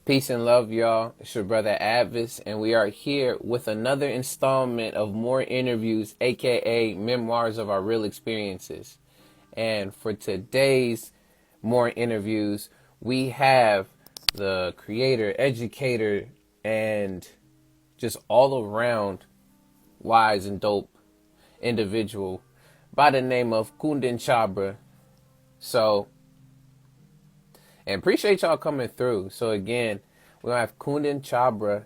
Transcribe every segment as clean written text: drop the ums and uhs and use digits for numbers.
Peace and love, y'all. It's your brother A.D.V.I.S, and we are here with another installment of more interviews, aka memoirs of our real experiences. And for today's more interviews, we have the creator, educator, and just all around wise and dope individual by the name of Kundan Chhabra. So, and appreciate y'all coming through. So again, we're gonna have Kundan Chhabra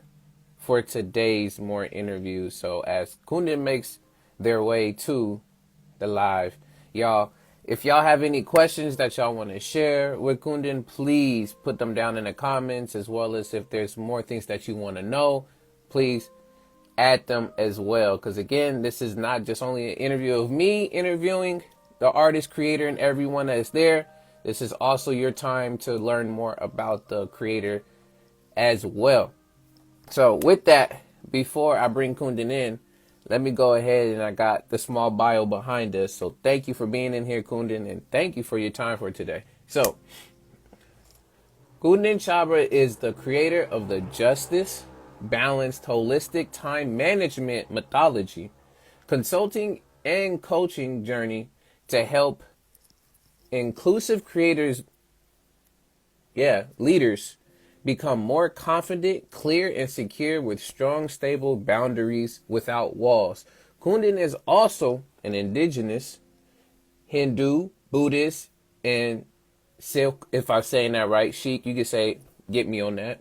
for today's more interviews. So as Kundan makes their way to the live, y'all, if y'all have any questions that y'all want to share with Kundan, please put them down in the comments, as well as if there's more things that you want to know, please add them as well. Because again, this is not just only an interview of me interviewing the artist, creator, and everyone that is there. This is also your time to learn more about the creator as well. So with that, before I bring Kundan in, let me go ahead, and I got the small bio behind us. So thank you for being in here, Kundan, and thank you for your time for today. So Kundan Chhabra is the creator of the Justice Balanced Holistic Time Management Methodology, consulting and coaching journey to help inclusive creators, leaders, become more confident, clear, and secure with strong, stable boundaries without walls. Kundan is also an indigenous, Hindu, Buddhist, and Sikh, if I'm saying that right, Sheik, you could say, get me on that,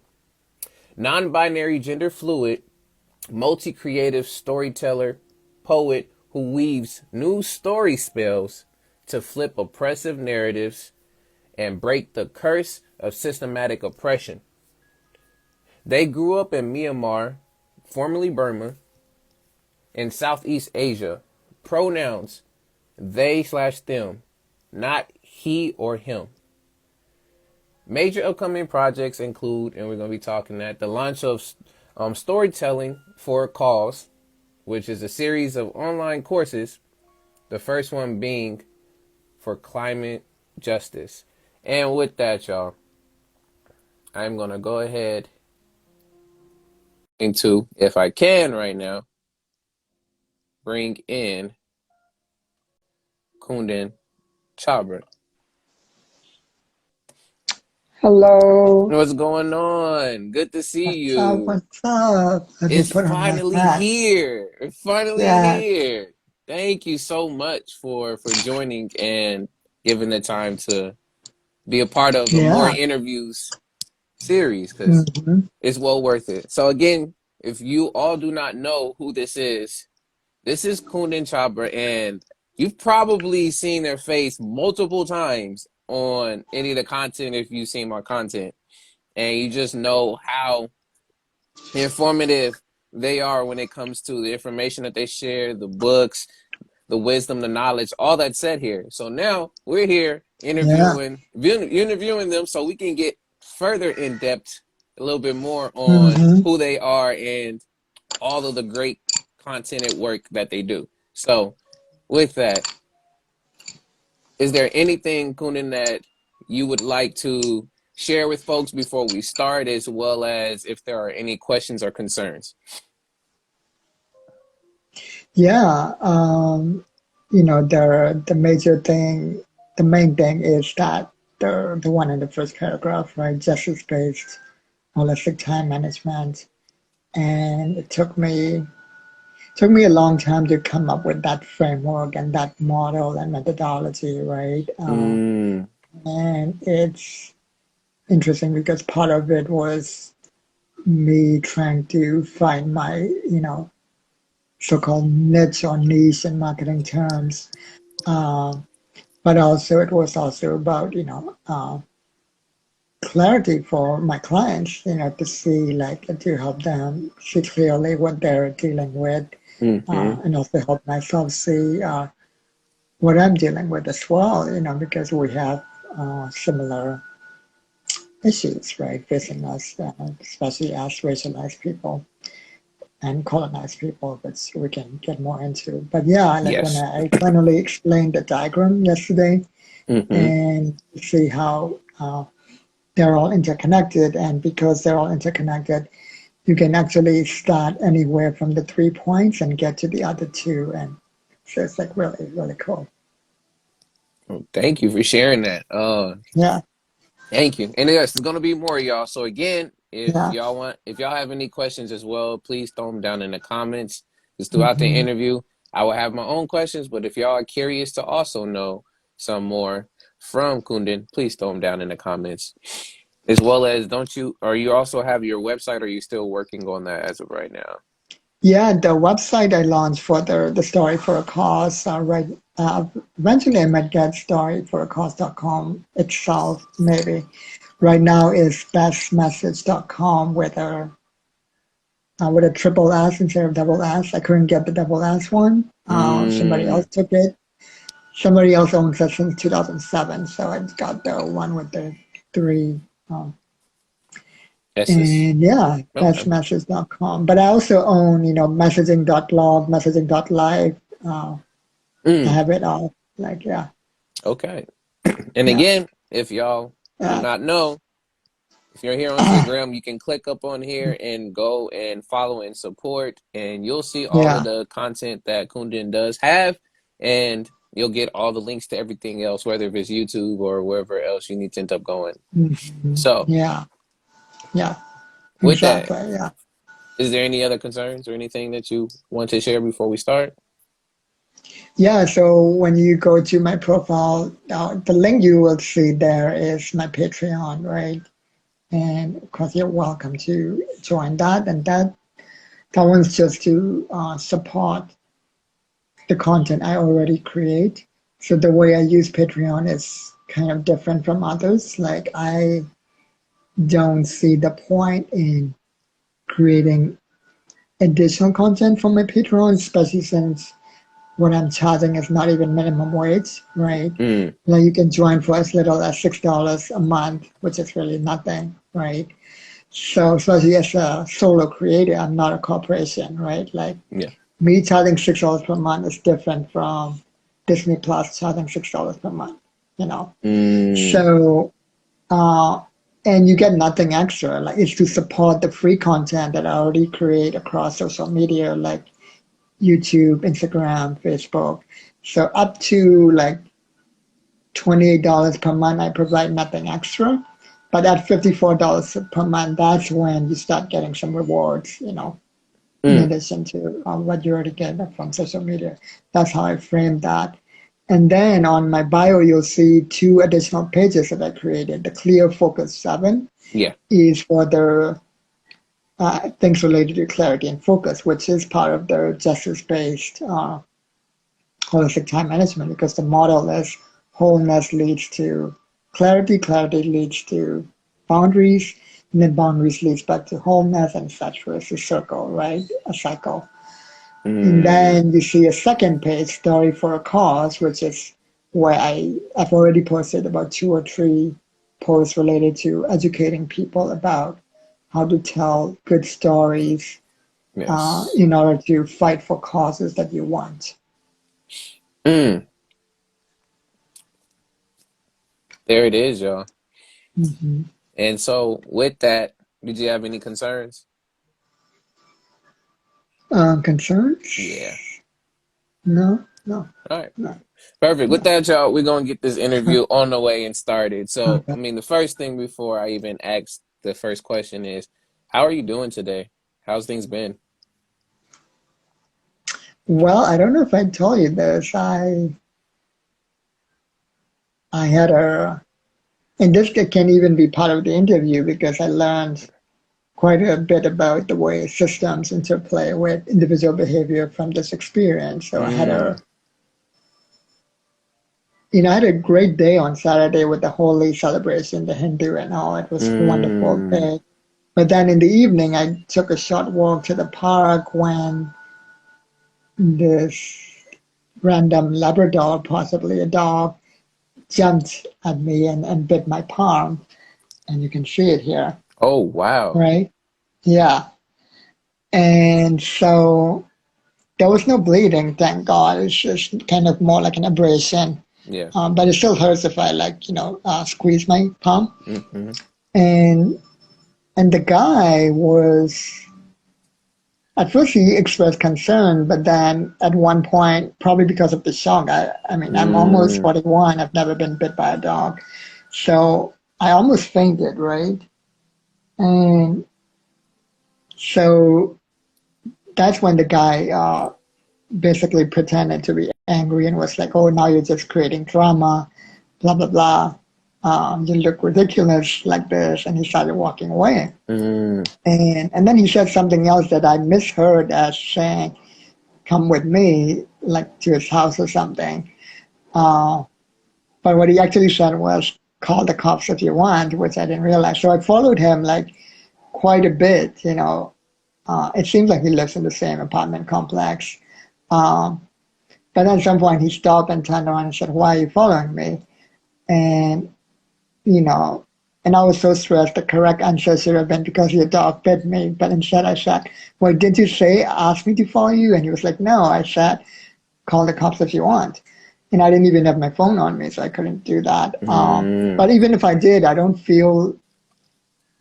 non-binary, gender fluid, multi-creative storyteller, poet who weaves new story spells to flip oppressive narratives and break the curse of systematic oppression. They grew up in Myanmar, formerly Burma, in Southeast Asia. Pronouns, they/them, not he or him. Major upcoming projects include, and we're going to be talking that, the launch of Storytelling for a Cause, which is a series of online courses, the first one being for climate justice. And with that, y'all, I'm going to go ahead into, if I can right now, bring in Kundan Chhabra. Hello. What's going on? Good to see What's up? you. What's up? Let me It's put on my finally hat. here. It's finally Yeah. here. Thank you so much for joining and giving the time to be a part of a more Yeah. interviews series, because hmm it's well worth it. So again, if you all do not know who this is Kundan Chhabra, and you've probably seen their face multiple times on any of the content if you've seen my content, and you just know how informative they are when it comes to the information that they share, the books, the wisdom, the knowledge, all that's said here. So now we're here Yeah. interviewing them so we can get further in depth a little bit more on hmm who they are and all of the great content work that they do. So with that, is there anything, Kunin, that you would like to share with folks before we start, as well as if there are any questions or concerns? Yeah. The major thing, the main thing is that the one in the first paragraph, right? Justice-based holistic time management. And it took me a long time to come up with that framework and that model and methodology, right? Mm, And it's interesting because part of it was me trying to find my, so-called niche or niche in marketing terms. Um, but also it was also about, clarity for my clients, to see, like, to help them see clearly what they're dealing with, mm-hmm. and also help myself see what I'm dealing with as well, because we have similar issues, right, facing us, especially as racialized people and colonized people, which we can get more into. But yeah, like when Yes. I finally explained the diagram yesterday Mm-hmm. and see how they're all interconnected, and because they're all interconnected, you can actually start anywhere from the 3 points and get to the other two, and so it's like really, really cool. Well, thank you for sharing that. Yeah, Thank you. And yes, there's gonna be more, y'all. So again, yeah. if y'all have any questions as well, please throw them down in the comments. Because throughout the Hmm. interview, I will have my own questions. But if y'all are curious to also know some more from Kundan, please throw them down in the comments. As well as, don't you, or you also have your website, or are you still working on that as of right now? Yeah, the website I launched for the Story for a Cause, right, eventually I might get storyforacause.com itself, maybe. Right now is bestmessage.com with a triple S instead of double S. I couldn't get the double S one. Somebody else Mm, took it. Somebody else owns it since 2007, so I got the one with the three. Um, S's. and yeah, Okay. bestmessage.com. But I also own, messaging.blog, messaging.live. I Mm, have it all. Like, yeah, okay. And yeah, again, if y'all do yeah. not know, if you're here on Instagram, you can click up on here and go and follow and support, and you'll see all of Yeah. the content that Kundan does have, and you'll get all the links to everything else, whether if it's YouTube or wherever else you need to end up going. So, Yeah. Yeah. with that, Exactly. Yeah. is there any other concerns or anything that you want to share before we start? Yeah. So when you go to my profile, the link you will see there is my Patreon, right? And of course, you're welcome to join that. And that one's just to support the content I already create. So the way I use Patreon is kind of different from others. Like I don't see the point in creating additional content for my Patreon, especially since what I'm charging is not even minimum wage, right? Mm, Like you can join for as little as $6 a month, which is really nothing, right? So especially as a solo creator, I'm not a corporation, right? Like yeah. me charging $6 per month is different from Disney Plus charging $6 per month, you know. Mm, So and you get nothing extra. Like it's to support the free content that I already create across social media, like YouTube, Instagram, Facebook. So up to like $28 per month, I provide nothing extra. But at $54 per month, that's when you start getting some rewards, in mm, addition to what you already get from social media. That's how I frame that. And then on my bio, you'll see two additional pages that I created. The Clear Focus 7 yeah. is for the things related to clarity and focus, which is part of the justice-based holistic time management, because the model is wholeness leads to clarity, clarity leads to boundaries, and then boundaries leads back to wholeness, and such. It's a circle, right? A cycle. And Mm, then you see a second page, Story for a Cause, which is where I've already posted about two or three posts related to educating people about how to tell good stories yes. in order to fight for causes that you want. Mm, there it is, y'all. Mhm. And so, with that, did you have any concerns? Concerns? Yeah. No, no, All right. no, Perfect. With no. that, y'all, we're gonna get this interview on the way and started. So, I Okay. mean, the first thing before I even ask the first question is, how are you doing today? How's things been? Well, I don't know if I told you this. I had and this can even be part of the interview because I learned quite a bit about the way systems interplay with individual behavior from this experience. So Mm, I had a great day on Saturday with the Holi celebration, the Hindu and all. It was a wonderful mm, day. But then in the evening, I took a short walk to the park when this random Labrador, possibly a dog, jumped at me and bit my palm. And you can see it here, oh, wow. right? Yeah. And so there was no bleeding, thank God. It's just kind of more like an abrasion. Yeah. But it still hurts if I squeeze my palm. Mm-hmm. And and the guy was, at first he expressed concern, but then at one point, probably because of the shock, I mean, I'm almost Mm, 41. I've never been bit by a dog. So I almost fainted, right? And so that's when the guy basically pretended to be angry and was like, "Oh, now you're just creating drama, blah blah blah. You look ridiculous like this," and he started walking away. mm, And then he said something else that I misheard as saying, "Come with me," like to his house or something. Uh, but what he actually said was, "Call the cops if you want," which I didn't realize. So I followed him like quite a bit. It seems like he lives in the same apartment complex. Um, But at some point he stopped and turned around and said, "Why are you following me?" And, you know, and I was so stressed. The correct answer should have been because your dog bit me. But instead I said, "Well, did you say, ask me to follow you?" And he was like, "No, I said, call the cops if you want." And I didn't even have my phone on me, so I couldn't do that. mm. But even if I did, I don't feel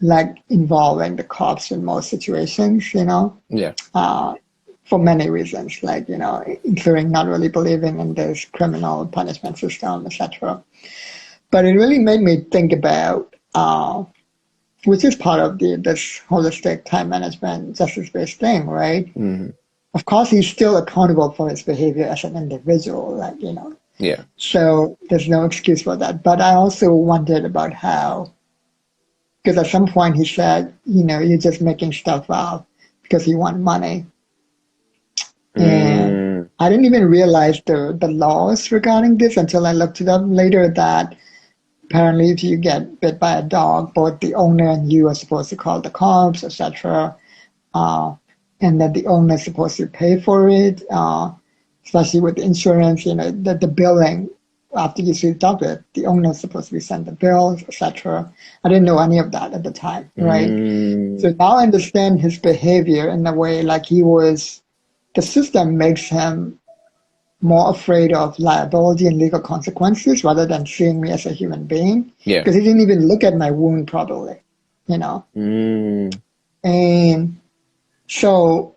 like involving the cops in most situations. Yeah. Uh, for many reasons, like, including not really believing in this criminal punishment system, etc. But it really made me think about, which is part of this holistic time management justice-based thing, right? Hmm. Of course, he's still accountable for his behavior as an individual, Yeah. so there's no excuse for that. But I also wondered about how, because at some point he said, you're just making stuff up because you want money. And Mm, I didn't even realize the laws regarding this until I looked it up later, that apparently if you get bit by a dog, both the owner and you are supposed to call the cops, etc. Uh, and that the owner is supposed to pay for it, especially with the insurance, the billing after you see the doctor, the owner is supposed to be sent the bills, etc. I didn't know any of that at the time, right? mm. So now I understand his behavior in a way, like the system makes him more afraid of liability and legal consequences rather than seeing me as a human being, Yeah. because he didn't even look at my wound properly, you know. Mm, And so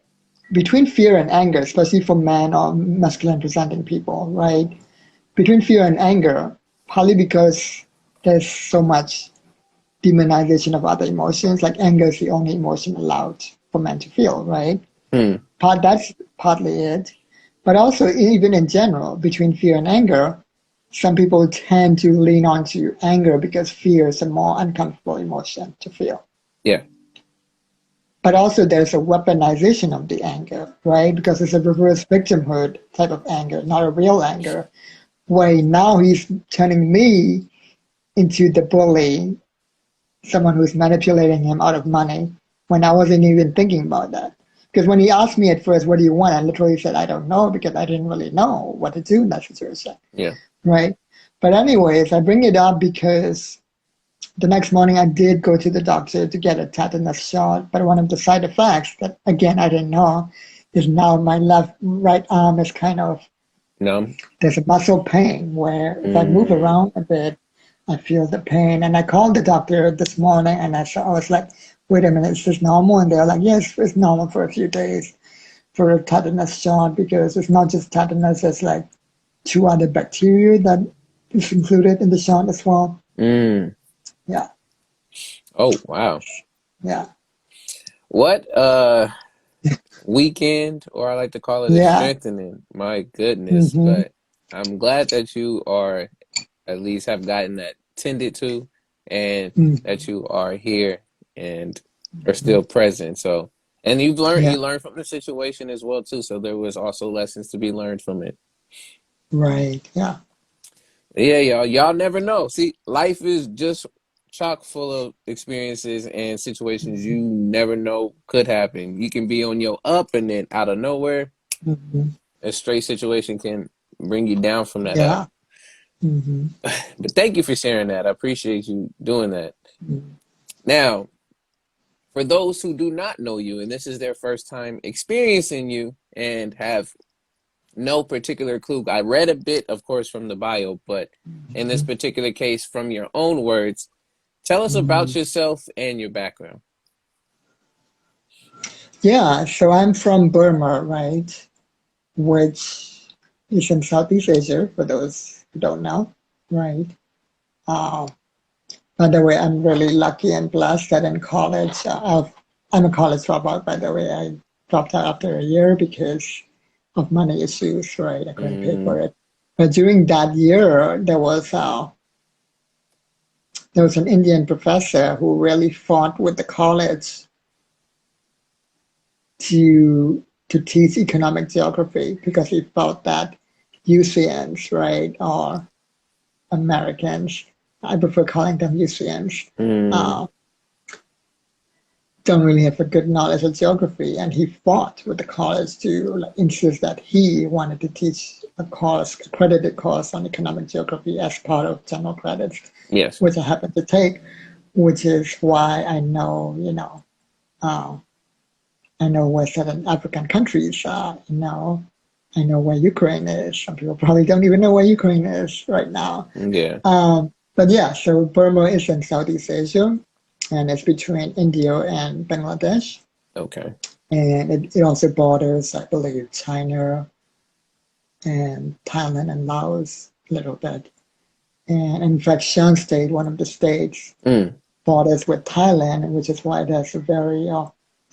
between fear and anger, especially for men or masculine presenting people, right? Between fear and anger, partly because there's so much demonization of other emotions, like anger is the only emotion allowed for men to feel, right? mm. That's partly it. But also, even in general, between fear and anger, some people tend to lean onto anger because fear is a more uncomfortable emotion to feel. Yeah. But also, there's a weaponization of the anger, right? Because it's a reverse victimhood type of anger, not a real anger, where now he's turning me into the bully, someone who's manipulating him out of money, when I wasn't even thinking about that. Because when he asked me at first, "What do you want?" I literally said, "I don't know," because I didn't really know what to do in that situation, Yeah. right? But anyways, I bring it up because the next morning I did go to the doctor to get a tetanus shot. But one of the side effects that, again, I didn't know is now my right arm is kind of, Numb. there's a muscle pain where if I move Mm, around a bit, I feel the pain. And I called the doctor this morning and I was like, "Wait a minute, is this normal?" And they're like, "Yes, it's normal for a few days for a tetanus shot, because it's not just tetanus, it's like two other bacteria that is included in the shot as well." mm. Yeah, Oh, wow. yeah, What weekend, or I like to call it a yeah. strengthening. My goodness. Mm-hmm. But I'm glad that you are at least have gotten that tended to, and that Mm-hmm. you are here and are still present. So, and Yeah, you learned from the situation as well too. So there was also lessons to be learned from it. right. Yeah. Yeah, y'all never know. See, life is just chock full of experiences and situations you never know could happen. You can be on your up, and then out of nowhere, Mm-hmm. a straight situation can bring you down from that up. Yeah. Mm-hmm. But thank you for sharing that. I appreciate you doing that. Mm-hmm. Now, for those who do not know you and this is their first time experiencing you and have no particular clue, I read a bit, of course, from the bio, but in this particular case, from your own words, Tell us about Mm. yourself and your background. Yeah, so I'm from Burma, right? Which is in Southeast Asia, for those who don't know, right? Uh, by the way, I'm really lucky and blessed that in college, I'm a college dropout, by the way. I dropped out after a year because of money issues, right? I couldn't pay Mm, for it. But during that year, there was an Indian professor who really fought with the college to teach economic geography because he felt that UCNs, right, or Americans, I prefer calling them UCNs, mm, uh, don't really have a good knowledge of geography. And he fought with the college to like, insist that he wanted to teach a course, accredited course on economic geography as part of general credits, yes. which I happened to take, which is why I know where certain African countries are, I know where Ukraine is. Some people probably don't even know where Ukraine is right now. Yeah. But yeah, so Burma is in Southeast Asia, and it's between India and Bangladesh. Okay. And it also borders, I believe, China and Thailand and Laos a little bit. And in fact, Shan State, one of the states, Mm, borders with Thailand, which is why there's a very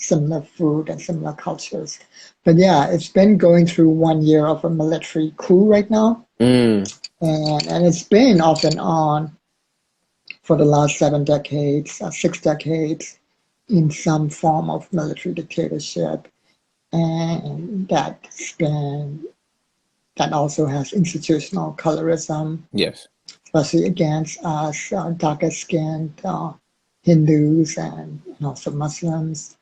similar food and similar cultures. But yeah, it's been going through 1 year of a military coup right now, mm, and it's been off and on for the last 7 decades, 6 decades, in some form of military dictatorship, and that also has institutional colorism, yes. especially against us darker skinned Hindus and also Muslims.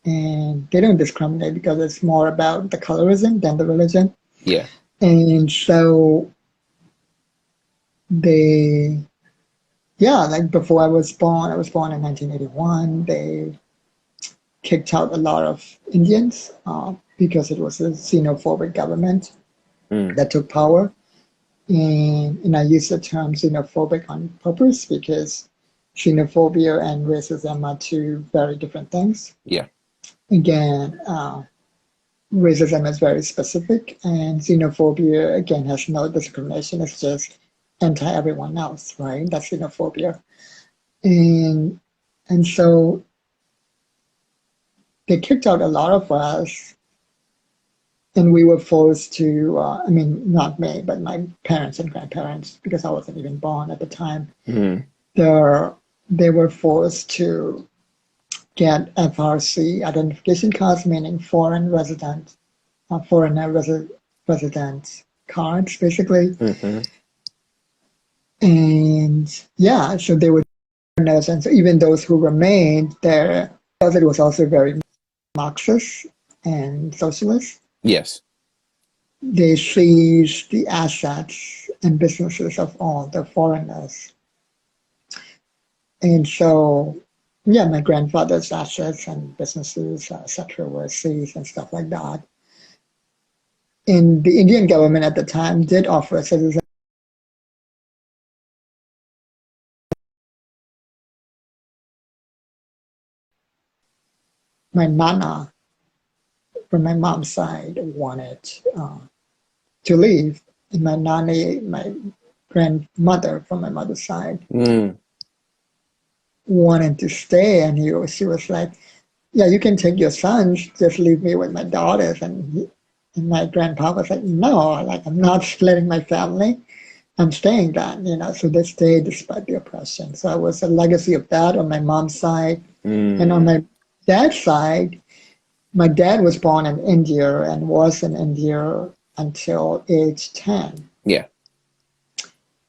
And they don't discriminate because it's more about the colorism than the religion. Yeah. And so they, yeah, like before I was born in 1981, they kicked out a lot of Indians because it was a xenophobic government Mm, that took power. And I use the term xenophobic on purpose because xenophobia and racism are two very different things. yeah. Again, racism is very specific, and xenophobia, again, has no discrimination. It's just anti everyone else, right? That's xenophobia. And, and so they kicked out a lot of us, and we were forced to, I mean, not me, but my parents and grandparents, because I wasn't even born at the time, Mm, they're, they were forced to get FRC identification cards, meaning foreigner resident cards, basically. mm-hmm. And yeah, so they were foreigners, and so even those who remained there, because it was also very Marxist and socialist, Yes. they seized the assets and businesses of all the foreigners. And so, yeah, my grandfather's assets and businesses, etc., were seized and stuff like that. And the Indian government at the time did offer citizenship. My nana from my mom's side wanted to leave, and my nanny, my grandmother from my mother's side, Mm, wanted to stay. And she was like, "Yeah, you can take your sons, just leave me with my daughters." And my grandpa was like, "No, like I'm not splitting my family. I'm staying then." So they stayed despite the oppression. So I was a legacy of that on my mom's side. And on mm, my dad's side, my dad was born in India and was in India until age 10. yeah.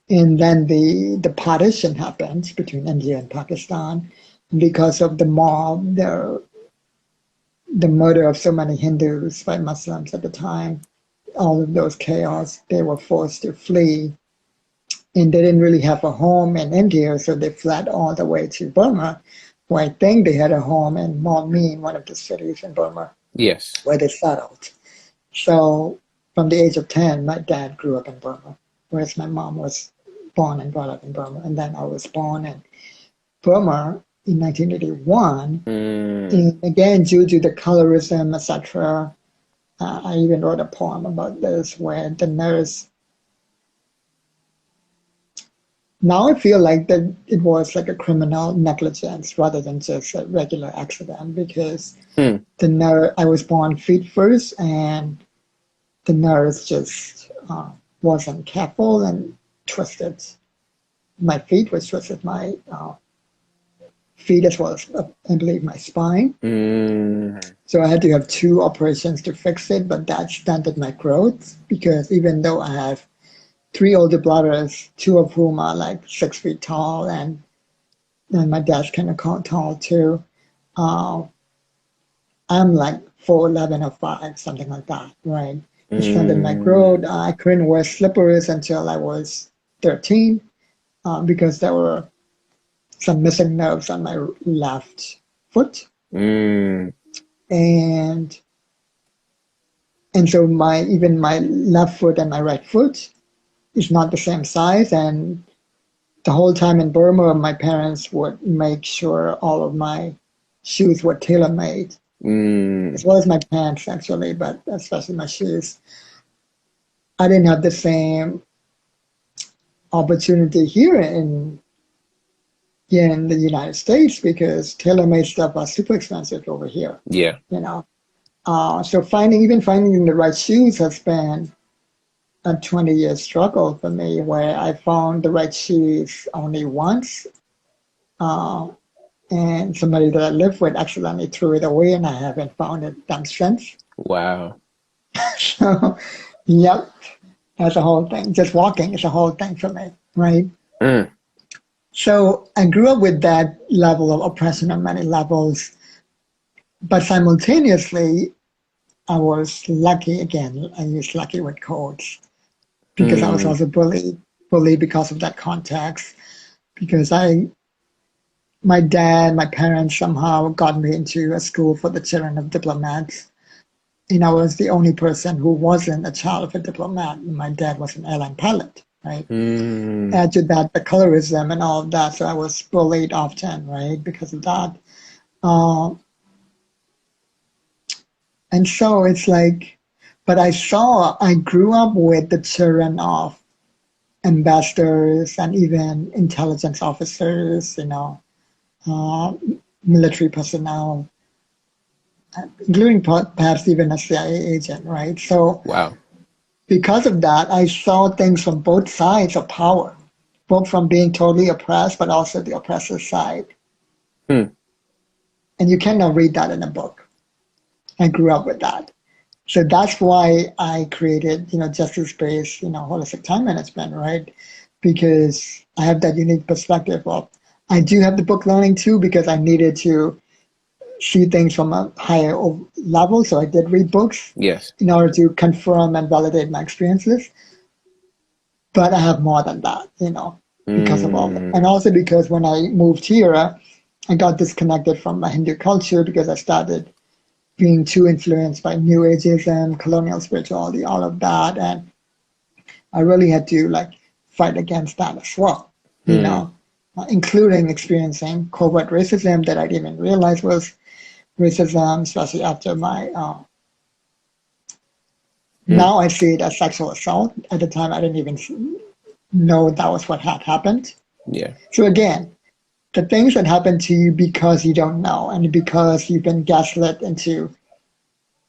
And then the partition happened between India and Pakistan because of the mob, the murder of so many Hindus by Muslims at the time, all of those chaos, they were forced to flee. And they didn't really have a home in India, so they fled all the way to Burma, where I think they had a home in Me, one of the cities in Burma, Yes. where they settled. So from the age of 10, my dad grew up in Burma, whereas my mom was born and brought up in Burma. And then I was born Burma in 1981. Mm. And again, due to the colorism, etc., I even wrote a poem about this where the nurse. Now I feel like that it was like a criminal negligence rather than just a regular accident because Hmm. the nurse I was born feet first, and the nurse just wasn't careful and twisted my feet, was twisted my feet as well as I believe my spine. Mm. So I had to have two operations to fix it, but that stunted my growth because even though I have three older brothers, two of whom are like 6 feet tall, and my dad's kind of tall too. Uh, I'm like 4'11" or 5, something like that, right? It stunted my growth. Mm. I couldn't wear slippers until I was 13 because there were some missing nerves on my left foot. Mm. And so my even my left foot and my right foot is not the same size. And the whole time in Burma, my parents would make sure all of my shoes were tailor made, Mm. as well as my pants actually, but especially my shoes. I didn't have the same opportunity here in the United States because tailor made stuff are super expensive over here. Yeah. You know, so finding the right shoes has been a 20-year struggle for me, where I found the right shoes only once. Uh, and somebody that I live with accidentally threw it away, and I haven't found it done since. Wow. So, yep, that's a whole thing. Just walking is a whole thing for me, right? Mm. So I grew up with that level of oppression on many levels, but simultaneously, I was lucky again. I use lucky with codes because I was Mm. also bullied because of that context. Because my dad, my parents somehow got me into a school for the children of diplomats. And I was the only person who wasn't a child of a diplomat. My dad was an airline pilot, right? Mm. Add to that the colorism and all of that, so I was bullied often, right, because of that. Uh, and so it's like, but I grew up with the children of ambassadors and even intelligence officers, uh, military personnel, including perhaps even a CIA agent, right? So Wow. because of that, I saw things from both sides of power, both from being totally oppressed, but also the oppressor's side. Hmm. And you cannot read that in a book. I grew up with that. So that's why I created, justice-based, holistic time management, right? Because I have that unique perspective of, I do have the book learning too, because I needed to see things from a higher level. So I did read books Yes. in order to confirm and validate my experiences. But I have more than that, because of all that. Mm. And also because when I moved here, I got disconnected from my Hindu culture because I started being too influenced by New Ageism, colonial spirituality, all of that. And I really had to like fight against that as well, Hmm. including experiencing covert racism that I didn't even realize was racism, especially after my, Hmm. now I see it as sexual assault. At the time, I didn't even know that was what had happened. Yeah. So again, the things that happen to you because you don't know and because you've been gaslit into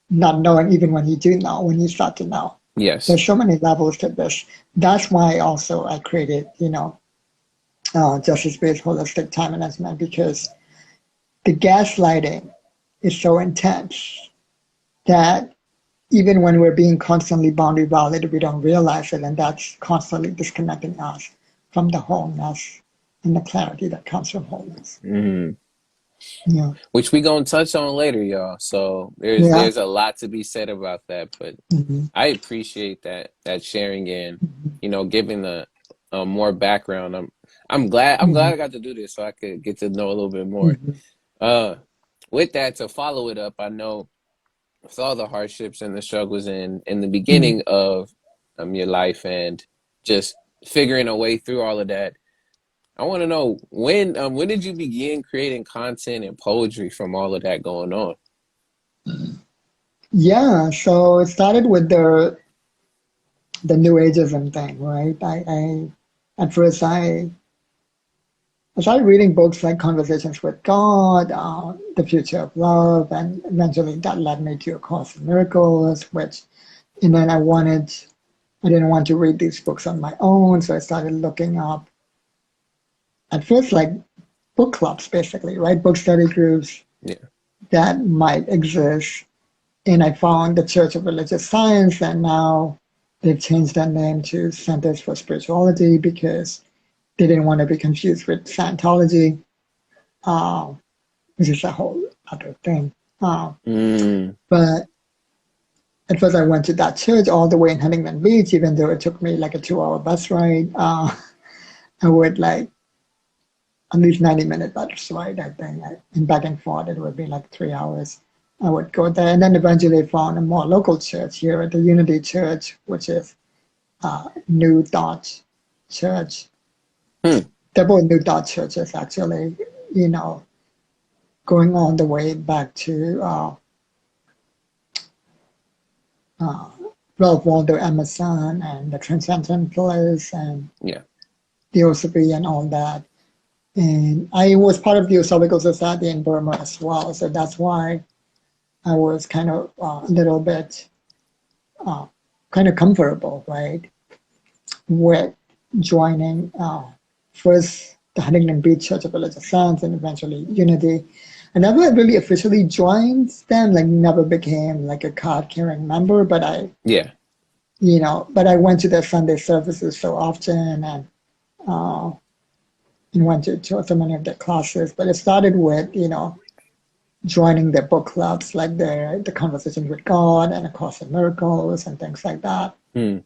not knowing even when you do know, when you start to know. Yes. There's so many levels to this. That's why also I created, justice-based holistic time management, because the gaslighting is so intense that even when we're being constantly boundary violated, we don't realize it, and that's constantly disconnecting us from the wholeness and the clarity that comes from wholeness. Mm. Yeah, Which we gonna touch on later, y'all. So there's yeah, there's a lot to be said about that, but hmm, I appreciate that sharing and giving the more background. I'm glad hmm, I got to do this so I could get to know a little bit more. hmm, Uh, with that, to follow it up, I know with all the hardships and the struggles in the hmm, beginning of your life and just figuring a way through all of that. I want to know when did you begin creating content and poetry from all of that going on? Yeah, so it started with the New Ageism thing, right? I at first I started reading books like Conversations with God, The Future of Love, and eventually that led me to A Course in Miracles, and then I didn't want to read these books on my own, so I started looking up, at first, like book clubs, basically, right? Book study groups Yeah. that might exist. And I found the Church of Religious Science, and now they've changed their name to Centers for Spirituality because they didn't want to be confused with Scientology, uh, which is a whole other thing. Uh, Mm, but at first, I went to that church all the way in Huntington Beach, even though it took me like a 2 hour bus ride. I would like at least 90-minute bus ride, I think. And back and forth, it would be like 3 hours. I would go there. And then eventually found a more local church here at the Unity Church, which is New Thought Church. hmm. They're both New Thought churches, actually, you know, going all the way back to uh, Ralph Waldo Emerson and the Transcendentalists and Yeah. Theosophy and all that. And I was part of the Theosophical Society in Burma as well, so that's why I was kind of a little bit kind of comfortable, right, with joining first the Huntington Beach Church of Religious Science and eventually Unity. I never really officially joined them, like never became like a card-carrying member, but Yeah. but I went to their Sunday services so often uh, and went to so many of their classes. But it started with, joining their book clubs, like the Conversations with God and A Course in Miracles and things like that. Hmm.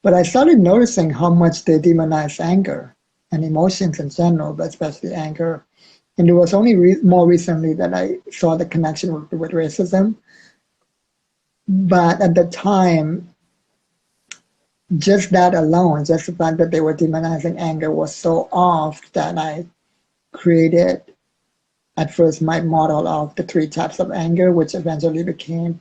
But I started noticing how much they demonize anger and emotions in general, but especially anger. And it was only more recently that I saw the connection with racism. But at the time, just that alone, just the fact that they were demonizing anger was so off that I created at first my model of the 3 types of anger, which eventually became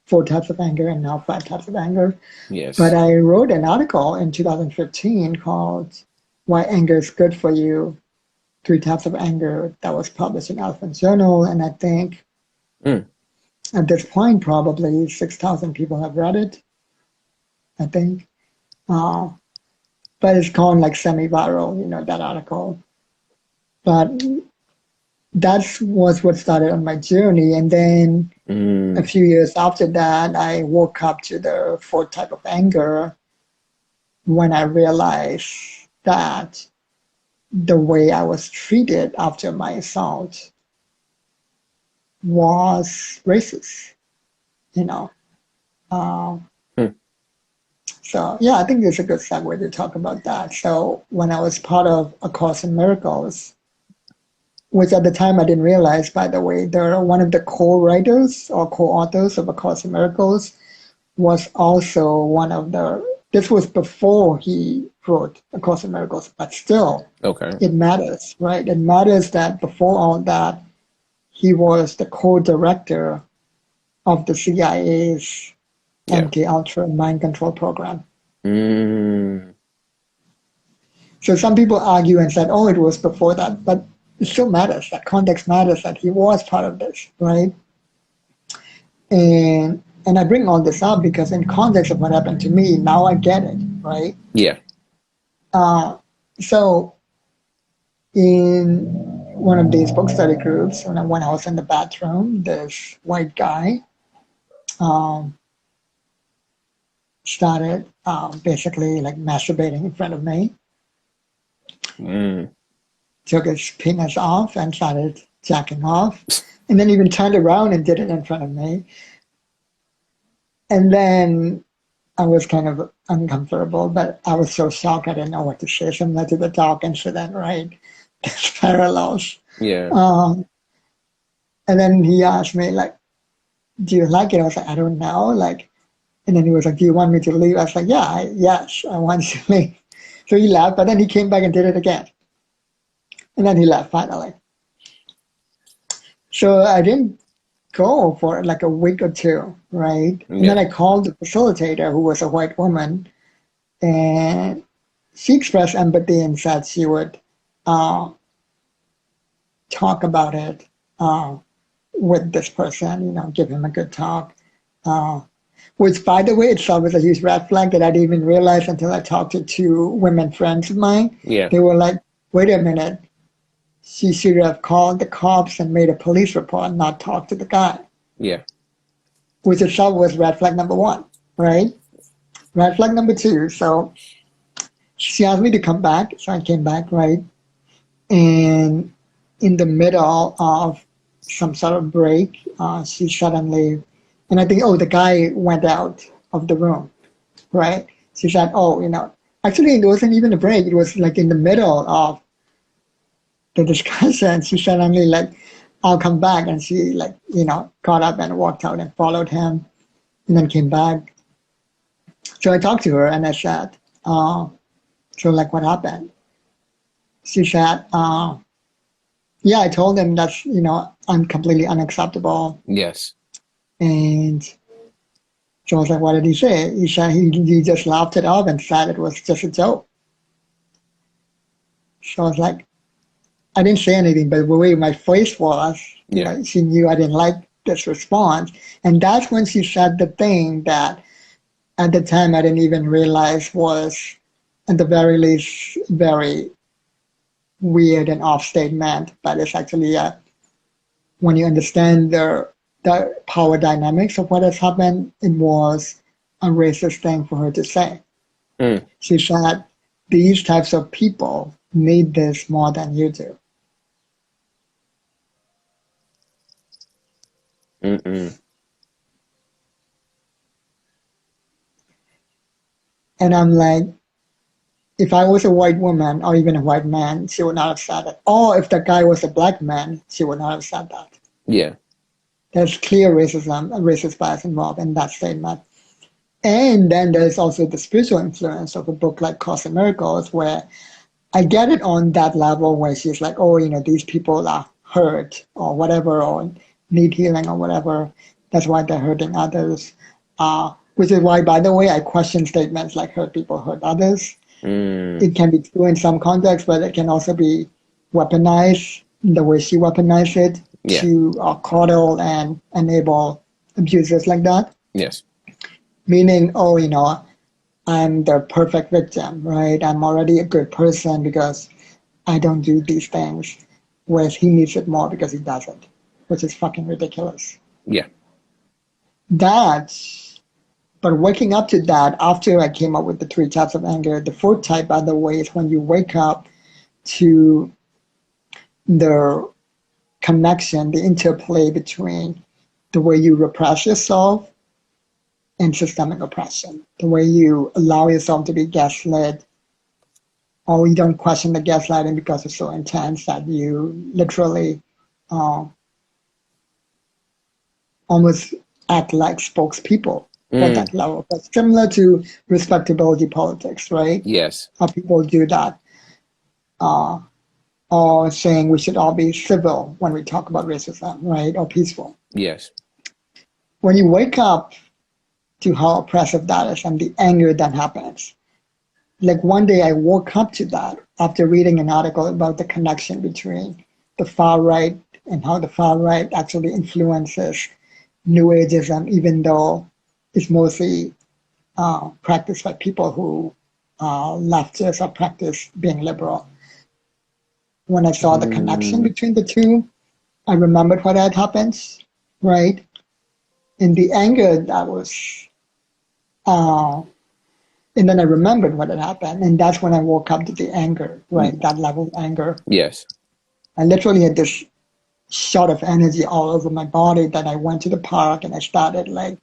4 types of anger and now 5 types of anger. But Yes. I wrote an article in 2015 called Why Anger is Good for You, 3 Types of Anger, that was published in Elephant Journal. And I think Mm. at this point, probably 6,000 people have read it, I think. Uh, but it's gone like semi-viral, that article. But that was what started on my journey. And then a Mm. few years after that, I woke up to the 4th type of anger when I realized that the way I was treated after my assault was racist, you know. Uh, Hmm. so, yeah, I think it's a good segue to talk about that. So, when I was part of A Course in Miracles, which at the time I didn't realize, by the way, they're one of the co-writers or co-authors of A Course in Miracles was also one of this was before he wrote A Course in Miracles, but still, Okay. it matters, right? It matters that before all that, he was the co-director of the CIA's Yeah. MK Ultra mind control program. Mm. So some people argue and said, oh, it was before that, but it still matters. That context matters that he was part of this, right? And I bring all this up because in context of what happened to me, now I get it, right? Yeah. Uh, so in one of these book study groups, when I was in the bathroom, this white guy um, started basically like masturbating in front of me, Mm. took his penis off and started jacking off, and then even turned around and did it in front of me. And then I was kind of uncomfortable, but I was so shocked I didn't know what to say. Similar to the dog incident, right? There's parallels. Yeah. Um, and then he asked me, like, do you like it? I was like, I don't know. Like, and then he was like, do you want me to leave? I was like, yeah, yes, I want you to leave. So he left, but then he came back and did it again. And then he left finally. So I didn't go for like a week or two, right? And then Yeah. I called the facilitator, who was a white woman, and she expressed empathy and said she would uh, talk about it with this person, give him a good talk. Uh, which, by the way, itself is a huge red flag that I didn't even realize until I talked to two women friends of mine. Yeah. They were like, wait a minute, she should have called the cops and made a police report and not talk to the guy, Yeah. which itself was red flag number one, right? Red flag number two. So she asked me to come back. So I came back, right? And in the middle of some sort of break, she suddenly, and I think, oh, the guy went out of the room, right? She said, oh, actually, it wasn't even a break. It was like in the middle of the discussion. She suddenly, like, I'll come back. And she, like, got up and walked out and followed him and then came back. So I talked to her and I said, so, like, what happened? She said, yeah, I told him that's, completely unacceptable. Yes. And so I was like, what did he say? He said he just laughed it off and said it was just a joke. So I was like, I didn't say anything, but the way my face was, Yeah. she knew I didn't like this response. And that's when she said the thing that at the time I didn't even realize was, at the very least, very weird and off statement, but it's actually when you understand the power dynamics of what has happened, it was a racist thing for her to say. Mm. She said, these types of people need this more than you do. Mm-mm. And I'm like, if I was a white woman or even a white man, she would not have said it. Or if the guy was a black man, she would not have said that. Yeah. There's clear racism, racist bias involved in that statement. And then there's also the spiritual influence of a book like Course in Miracles, where I get it on that level where she's like, oh, these people are hurt or whatever, or need healing or whatever. That's why they're hurting others. Which is why, by the way, I question statements like hurt people hurt others. Mm. It can be true in some contexts, but it can also be weaponized the way she weaponized it Yeah. to coddle and enable abusers like that. Yes. Meaning, oh, I'm the perfect victim, right? I'm already a good person because I don't do these things, whereas he needs it more because he does it, which is fucking ridiculous. Yeah. But waking up to that after I came up with the three types of anger, the fourth type, by the way, is when you wake up to the connection, the interplay between the way you repress yourself and systemic oppression, the way you allow yourself to be gaslit, or you don't question the gaslighting because it's so intense that you literally almost act like spokespeople for Mm. that level. But similar to respectability politics, right? Yes. How people do that, or saying we should all be civil when we talk about racism, right? Or peaceful. Yes. When you wake up to how oppressive that is and the anger that happens, like one day I woke up to that after reading an article about the connection between the far right and how the far right actually influences New Ageism, even though it's mostly practiced by people who leftists or practice being liberal. When I saw the connection Mm. between the two, I remembered what had happened, right? In the anger that was, uh, and then I remembered what had happened, and that's when I woke up to the anger, right? That level of anger. Yes. I literally had this shot of energy all over my body that I went to the park and I started like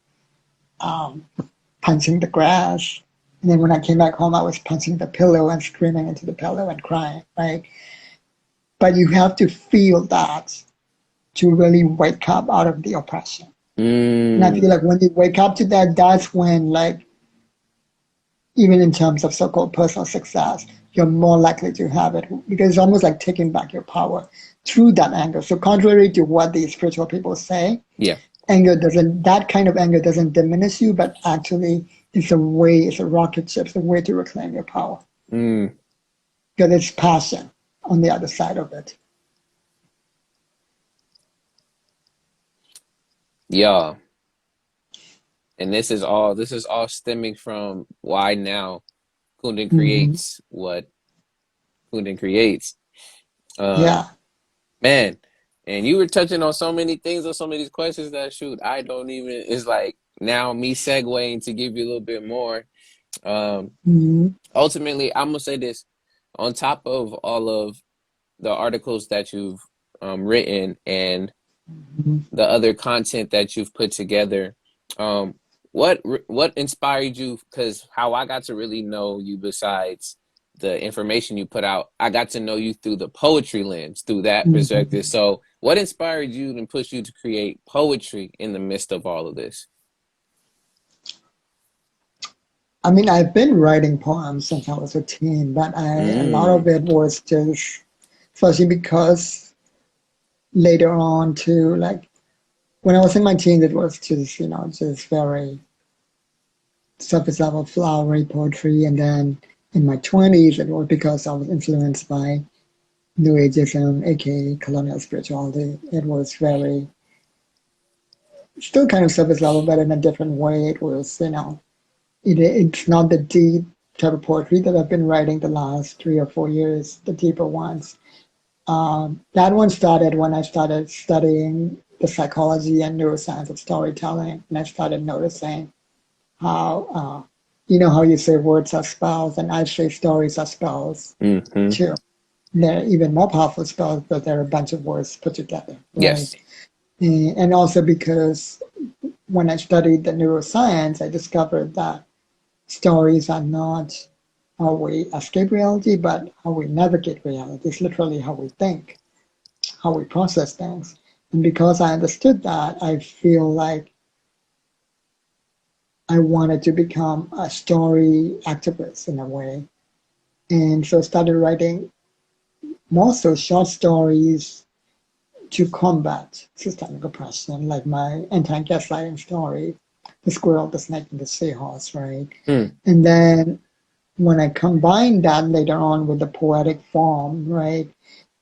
punching the grass. And then when I came back home, I was punching the pillow and screaming into the pillow and crying, right? But you have to feel that to really wake up out of the oppression. And I feel Mm. like when you wake up to that, that's when, like, even in terms of so-called personal success, you're more likely to have it, because it's almost like taking back your power through that anger. So contrary to what the spiritual people say, Yeah. that kind of anger doesn't diminish you, but actually it's a rocket ship, it's a way to reclaim your power. Mm. Because it's passion on the other side of it. Yeah. And this is all stemming from why now Kundan Mm-hmm. creates what Kundan creates. Um, Yeah. man, and you were touching on so many things on some of these questions that shoot, I don't even. It's like now me segueing to give you a little bit more. Um, Mm-hmm. ultimately, I'm gonna say this: on top of all of the articles that you've written and Mm-hmm. the other content that you've put together, um, what inspired you? Because how I got to really know you, besides the information you put out, I got to know you through the poetry lens, through that perspective. Mm-hmm. So what inspired you and pushed you to create poetry in the midst of all of this? I mean, I've been writing poems since I was a teen, but a lot Mm, of it was just, especially because later on too, like when I was in my teens, it was just, just very surface level flowery poetry. And then in my 20s, it was because I was influenced by New Ageism, aka colonial spirituality. It was very, still kind of surface level, but in a different way. It was, it's not the deep type of poetry that I've been writing the last 3 or 4 years, the deeper ones. That one started when I started studying the psychology and neuroscience of storytelling, and I started noticing how, how you say words are spells, and I say stories are spells mm-hmm. too. They're even more powerful spells, but they're a bunch of words put together, right? Yes. And also because when I studied the neuroscience, I discovered that stories are not how we escape reality, but how we navigate reality. It's literally how we think, how we process things. And because I understood that, I feel like I wanted to become a story activist in a way. And so I started writing more so short stories to combat systemic oppression, like my anti-gaslighting story, The Squirrel, the Snake, and the Seahorse, right? Mm, And then when I combined that later on with the poetic form, right,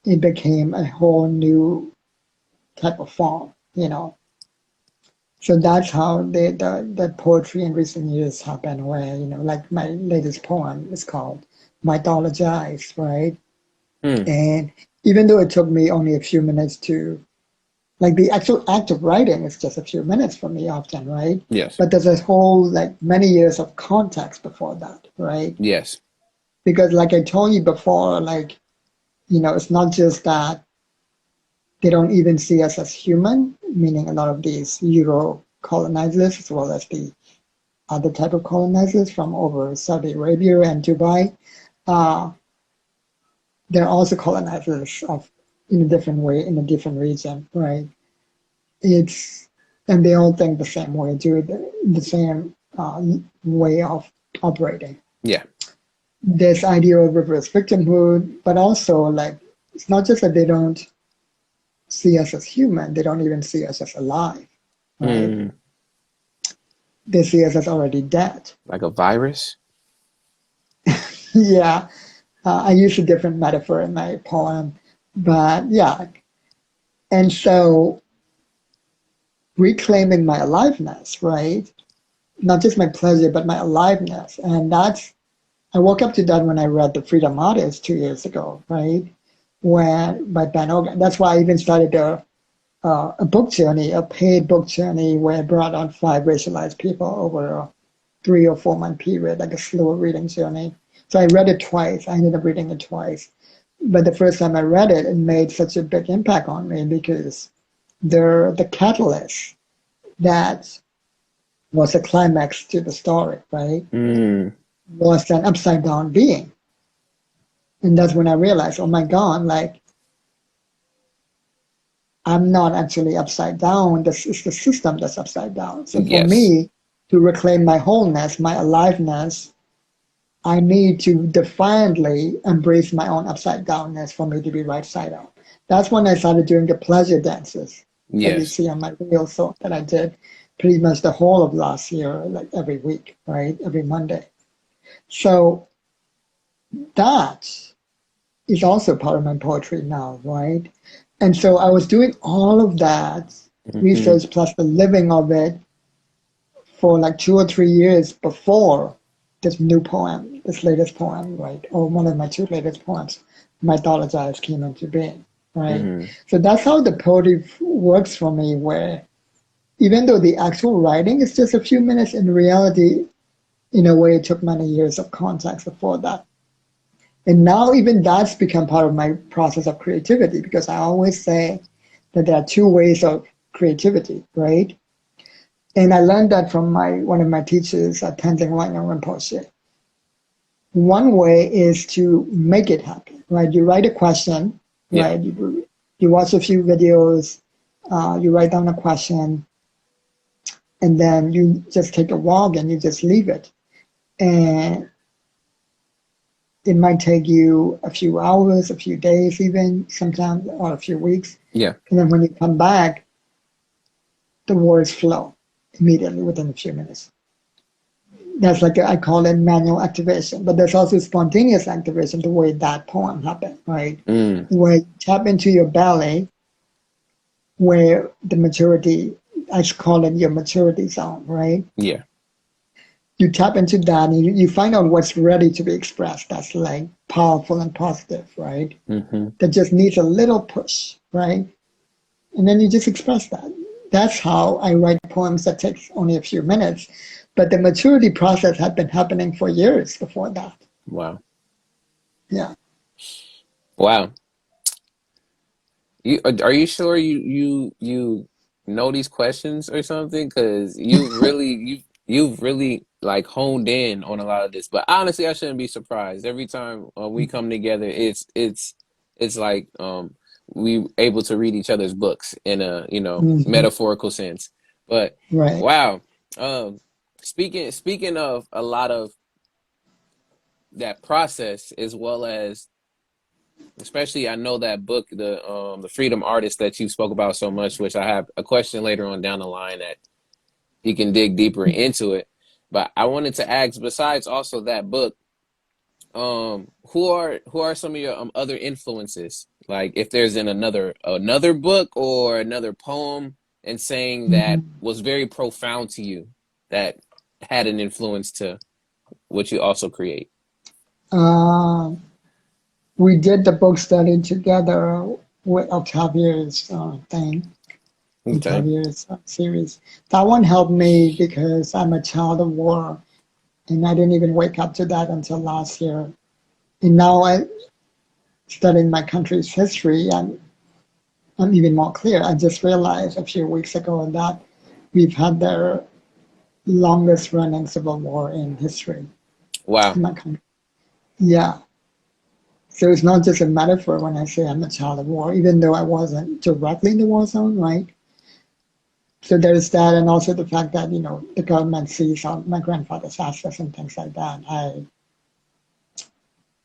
it became a whole new type of form. So that's how the poetry in recent years happened, where, like my latest poem is called Mythologize, right? mm, And even though it took me only a few minutes to, like the actual act of writing is just a few minutes for me often, right? yes. But there's a whole, like many years of context before that, right? Yes. Because like I told you before, like, it's not just that they don't even see us as human, meaning a lot of these Euro colonizers, as well as the other type of colonizers from over Saudi Arabia and Dubai. Uh, they're also colonizers of in a different way in a different region, right? It's and they all think the same way, do the same way of operating. Yeah. This idea of reverse victimhood, but also like it's not just that they don't see us as human, they don't even see us as alive, right? Mm, They see us as already dead. like a virus. Yeah, I use a different metaphor in my poem, but yeah. And so reclaiming my aliveness, right? Not just my pleasure, but my aliveness. And I woke up to that when I read The Freedom Artist 2 years ago, right? When by Ben Hogan. That's why I even started a book journey, a paid book journey, where I brought on 5 racialized people over a 3 or 4 month period, like a slow reading journey. So I read it twice. I ended up reading it twice. But the first time I read it, it made such a big impact on me because the catalyst that was a climax to the story, right? Mm, Was an upside down being. And that's when I realized, oh my God, like I'm not actually upside down. This is the system that's upside down. So for yes. me to reclaim my wholeness, my aliveness, I need to defiantly embrace my own upside downness for me to be right side up. That's when I started doing the pleasure dances that you Yes. see on my reel, so that I did pretty much the whole of last year, like every week, right? Every Monday. So that is also part of my poetry now, right? And so I was doing all of that Hmm. research plus the living of it for like 2 or 3 years before this new poem, this latest poem, right? Or one of my two latest poems, Mythologize, came into being, right? Hmm. So that's how the poetry works for me, where even though the actual writing is just a few minutes, in reality, in a way, it took many years of context before that. And now even that's become part of my process of creativity, because I always say that there are two ways of creativity, right? And I learned that from my one of my teachers at Tenzin Wangyal Rinpoche. One way is to make it happen, right? You write a question, Yeah. right? You watch a few videos, you write down a question, and then you just take a walk and you just leave it. And it might take you a few hours, a few days, even sometimes, or a few weeks. Yeah. And then when you come back, the words flow immediately within a few minutes. That's like I call it manual activation, but there's also spontaneous activation, the way that poem happened, right? Mm. Where you tap into your belly, where the maturity, I call it your maturity zone, right? Yeah. You tap into that and you find out what's ready to be expressed. That's like powerful and positive, right? Hmm. That just needs a little push, right? And then you just express that. That's how I write poems that takes only a few minutes. But the maturity process had been happening for years before that. Wow. Yeah. Wow. Are you sure you know these questions or something? Because you've really like honed in on a lot of this. But honestly, I shouldn't be surprised. Every time we come together, it's like we able to read each other's books in a Mm-hmm. metaphorical sense. But Right. wow, um, speaking of a lot of that process as well as especially I know that book, the Freedom Artist that you spoke about so much, which I have a question later on down the line that you can dig deeper into it. But I wanted to ask, besides also that book, who are some of your other influences? Like if there's in another book or another poem and saying that Mhm. was very profound to you that had an influence to what you also create. Uh, we did the book study together with Octavia's thing, Okay. Octavia's series. That one helped me because I'm a child of war, and I didn't even wake up to that until last year. And now I studying my country's history, and I'm even more clear. I just realized a few weeks ago that we've had the longest running civil war in history Wow. in my country. Yeah. So it's not just a metaphor when I say I'm a child of war, even though I wasn't directly in the war zone, right? So there's that, and also the fact that the government sees on my grandfather's ashes and things like that.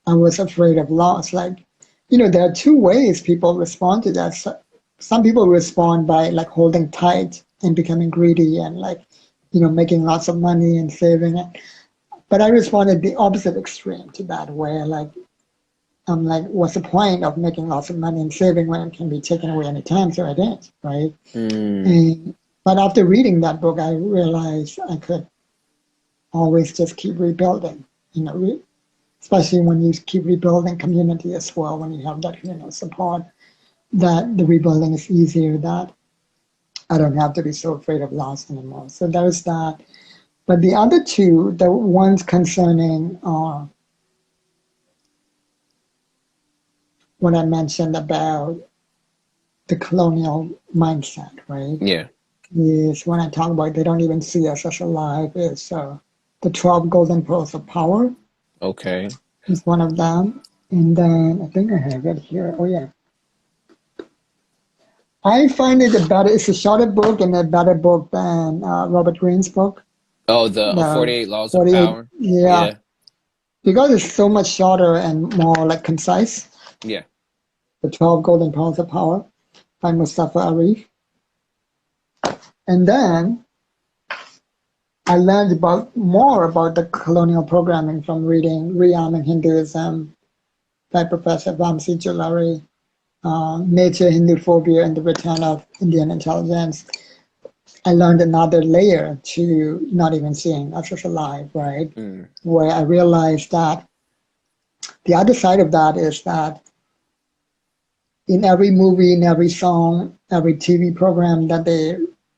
I was afraid of loss. Like, there are two ways people respond to that. Some people respond by like holding tight and becoming greedy and like, making lots of money and saving it. But I responded the opposite extreme to that, where like I'm like, what's the point of making lots of money and saving when it can be taken away anytime? So I didn't, right? Mm, And but after reading that book, I realized I could always just keep rebuilding. You know, especially when you keep rebuilding community as well, when you have that support, that the rebuilding is easier, that I don't have to be so afraid of loss anymore. So there's that. But the other two, the ones concerning what I mentioned about the colonial mindset, right? yeah. Is when I talk about they don't even see us as alive, is the 12 golden pearls of power Okay. is one of them. And then I think I have it here. Oh yeah. I find it it's a shorter book and a better book than Robert Greene's book. Oh, the The 48 Laws of 48, Power. yeah. Yeah. because it's so much shorter and more like concise. Yeah. The 12 Golden Pearls of Power by Mustafa Arif. And then I learned more about the colonial programming from reading Rearming Hinduism by Professor Vamsi Jalari, Nature, Hindu Phobia, and the Return of Indian Intelligence. I learned another layer to not even seeing us as alive, right? Mm. Where I realized that the other side of that is that in every movie, in every song, every TV program that they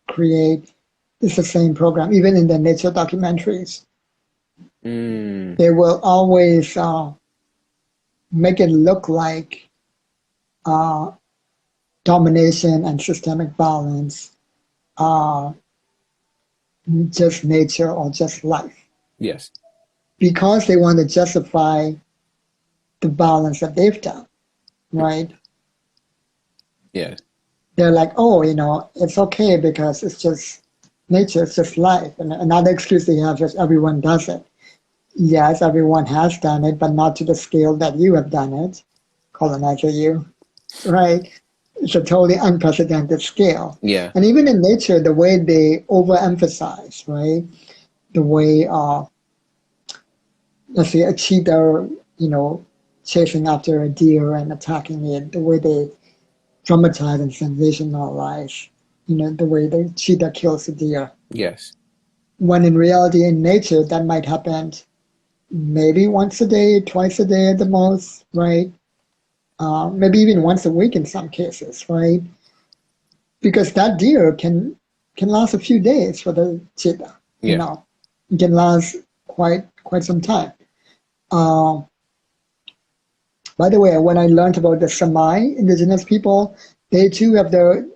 create, it's the same program. Even in the nature documentaries, Mm. they will always make it look like uh, domination and systemic violence are just nature or just life, Yes. because they want to justify the violence that they've done, right? Yes. They're like, oh, it's okay because it's just nature, it's just life. And another excuse they have is everyone does it. Yes, everyone has done it, but not to the scale that you have done it, colonizer you, right? It's a totally unprecedented scale. Yeah. And even in nature, the way they overemphasize, right? The way, let's say, a cheetah, chasing after a deer and attacking it, the way they dramatize and sensationalize, the way the cheetah kills the deer. Yes. When in reality, in nature, that might happen maybe once a day, twice a day at the most, right? Maybe even once a week in some cases, right? Because that deer can last a few days for the cheetah. Yeah. It can last quite some time. Uh, by the way, when I learned about the Samai indigenous people, they too have their,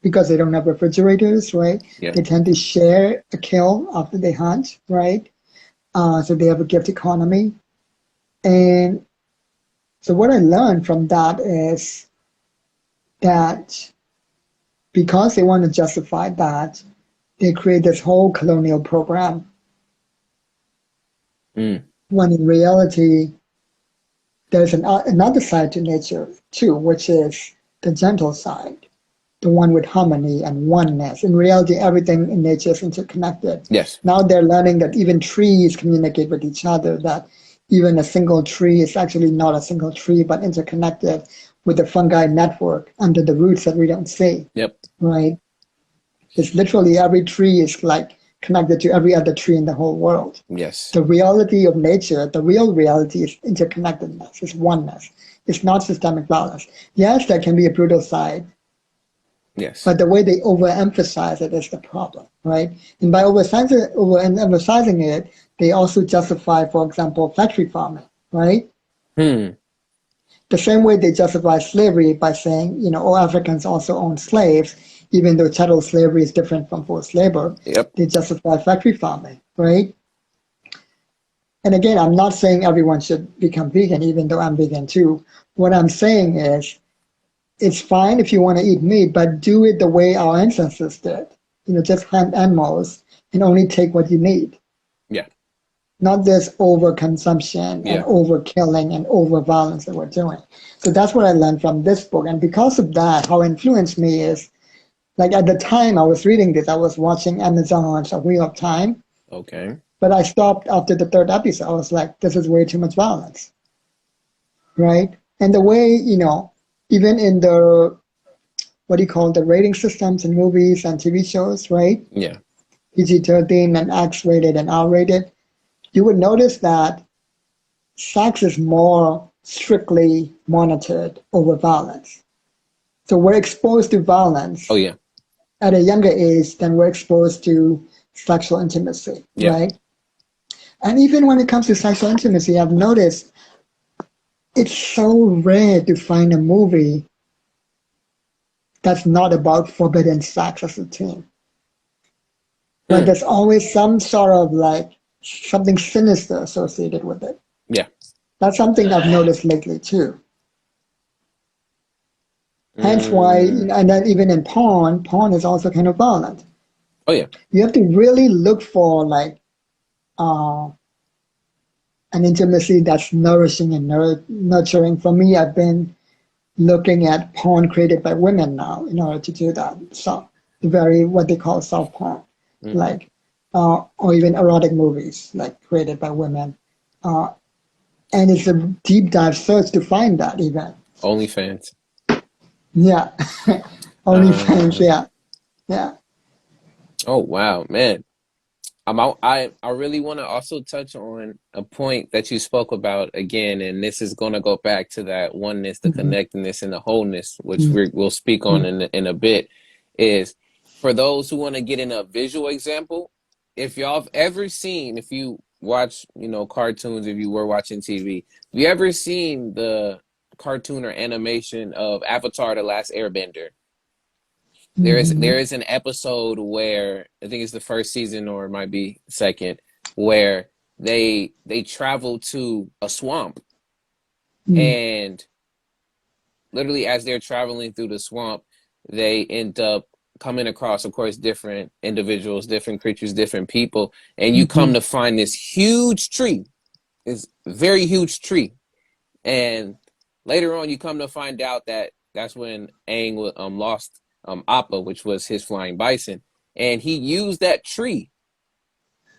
because they don't have refrigerators, right? Yeah. They tend to share a kill after they hunt, right? So they have a gift economy. And so what I learned from that is that because they want to justify that, they create this whole colonial program, Mm. when in reality, there's another side to nature too, which is the gentle side, the one with harmony and oneness. In reality, everything in nature is interconnected. Yes. Now they're learning that even trees communicate with each other, that even a single tree is actually not a single tree, but interconnected with the fungi network under the roots that we don't see, Yep. right? It's literally every tree is like connected to every other tree in the whole world. Yes. The reality of nature, the real reality is interconnectedness, is oneness. It's not systemic violence. Yes, there can be a brutal side, Yes. but the way they overemphasize it is the problem, right? And by overemphasizing it, they also justify, for example, factory farming, right? Hmm. The same way they justify slavery by saying, all Africans also own slaves, even though chattel slavery is different from forced labor. Yep. They justify factory farming, right? And again, I'm not saying everyone should become vegan, even though I'm vegan too. What I'm saying is, it's fine if you want to eat meat, but do it the way our ancestors did. Just hunt animals and only take what you need. Yeah. Not this overconsumption and Yeah. overkilling and overviolence that we're doing. So that's what I learned from this book. And because of that, how it influenced me is, like at the time I was reading this, I was watching Amazon's A Wheel of Time, Okay. but I stopped after the third episode. I was like, this is way too much violence, right? And the way, even in the, what do you call it, the rating systems in movies and TV shows, right? Yeah. PG-13 and X-rated and R-rated, you would notice that sex is more strictly monitored over violence. So we're exposed to Oh violence yeah. at a younger age than we're exposed to sexual intimacy, Yeah. right? And even when it comes to sexual intimacy, I've noticed it's so rare to find a movie that's not about forbidden sex as a theme. Right? Hmm. There's always some sort of like something sinister associated with it. Yeah. That's something I've noticed lately too. Hence why, Mm. and then even in porn is also kind of violent. Oh yeah. You have to really look for like uh, an intimacy that's nourishing and nurturing. For me, I've been looking at porn created by women now in order to do that. So very what they call soft porn, Mm-hmm. like or even erotic movies like created by women. Uh, and it's a deep dive search to find that even. OnlyFans. Yeah, OnlyFans. Uh, Yeah, yeah. oh wow, man. I really want to also touch on a point that you spoke about again, and this is going to go back to that oneness, the Mm-hmm, connectedness, and the wholeness, which mm-hmm, we'll speak on in a bit. Is for those who want to get in a visual example. If y'all have ever seen, if you watch, cartoons, if you were watching TV, have you ever seen the cartoon or animation of Avatar: The Last Airbender? There is mm-hmm, there is an episode where I think it's the first season or it might be second where they travel to a swamp, and literally as they're traveling through the swamp, they end up coming across, of course, different individuals, different creatures, different people, and you mm-hmm, come to find this huge tree, this very huge tree, and later on you come to find out that that's when Aang lost Appa, which was his flying bison, and he used that tree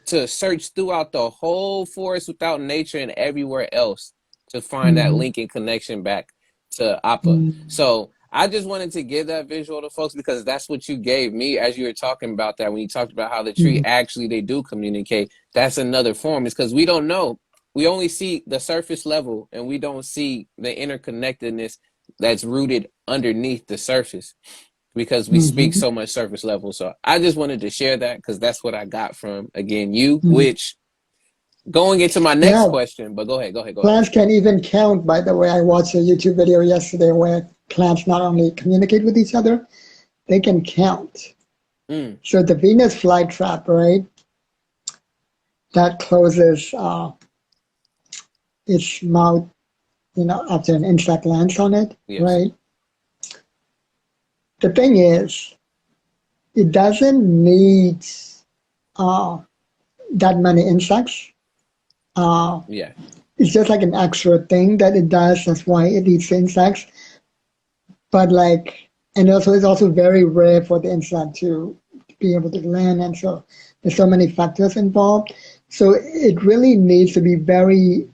to search throughout the whole forest without nature and everywhere else to find that mm-hmm, link and connection back to Appa. mm-hmm, So I just wanted to give that visual to folks because that's what you gave me as you were talking about that when you talked about how the tree mm-hmm, actually they do communicate. That's another form. It's because we don't know. We only see the surface level and we don't see the interconnectedness that's rooted underneath the surface because we speak mm-hmm, so much surface level. So I just wanted to share that because that's what I got from again you, mm-hmm. which going into my next Yeah, question, but go ahead. plants can even count. By the way, I watched a YouTube video yesterday where plants not only communicate with each other, they can count. Mm, So the Venus flytrap, right, that closes its mouth, after an insect lands on it, yes. right? The thing is, it doesn't need uh, that many insects. Uh, Yeah. it's just like an extra thing that it does. That's why it eats insects. But like, and also it's also very rare for the insect to be able to land, and so there's so many factors involved. So it really needs to be very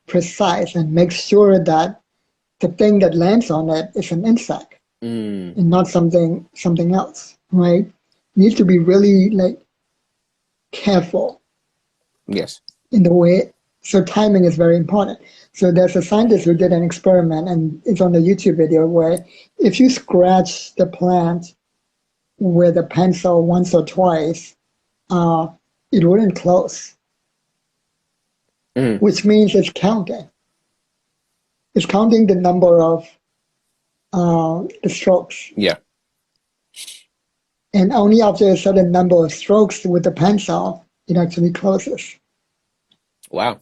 precise and make sure that the thing that lands on it is an insect Mm, and not something else, right? Needs to be really like careful yes. in the way. So timing is very important. So there's a scientist who did an experiment, and it's on the YouTube video where if you scratch the plant with a pencil once or twice, uh, it wouldn't close, Mm, which means it's counting. It's counting the number of the strokes, yeah. and only after a certain number of strokes with the pencil, it actually closes. Wow.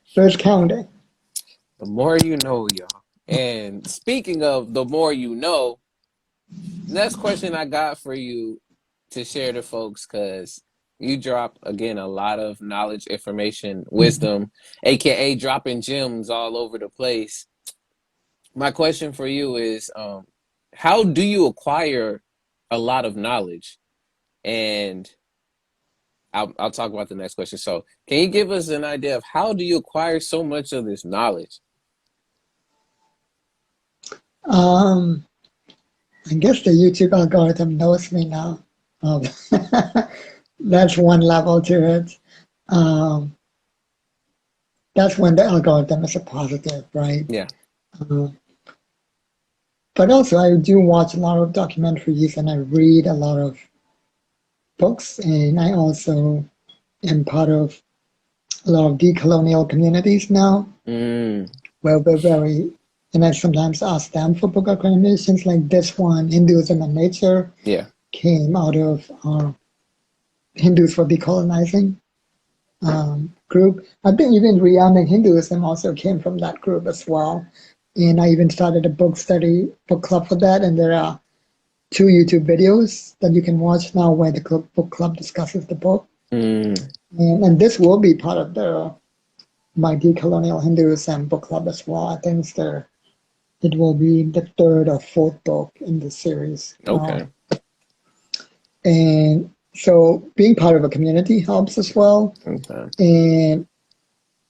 So it's counting. The more you know, y'all. And speaking of the more you know, next question I got for you to share to folks because you drop again a lot of knowledge, information, Mhm. wisdom, aka dropping gems all over the place. My question for you is how do you acquire a lot of knowledge? And I'll talk about the next question. So, can you give us an idea of how do you acquire so much of this knowledge? Um, I guess the YouTube algorithm knows me now. Um, that's one level to it. Um, that's when the algorithm is a positive, right? Yeah. Uh, but also, I do watch a lot of documentaries and I read a lot of books, and I also am part of a lot of decolonial communities now, Mm, where we're very, and I sometimes ask them for book recommendations, like this one, Hinduism and Nature, yeah. came out of Hindus for Decolonizing group. I think even Rearming Hinduism also came from that group as well. And I even started a book club for that. And there are two YouTube videos that you can watch now where the book club discusses the book. Mm, And this will be part of the my decolonial Hinduism book club as well. I think it will be the third or fourth book in the series. Okay. And so being part of a community helps as well. Okay.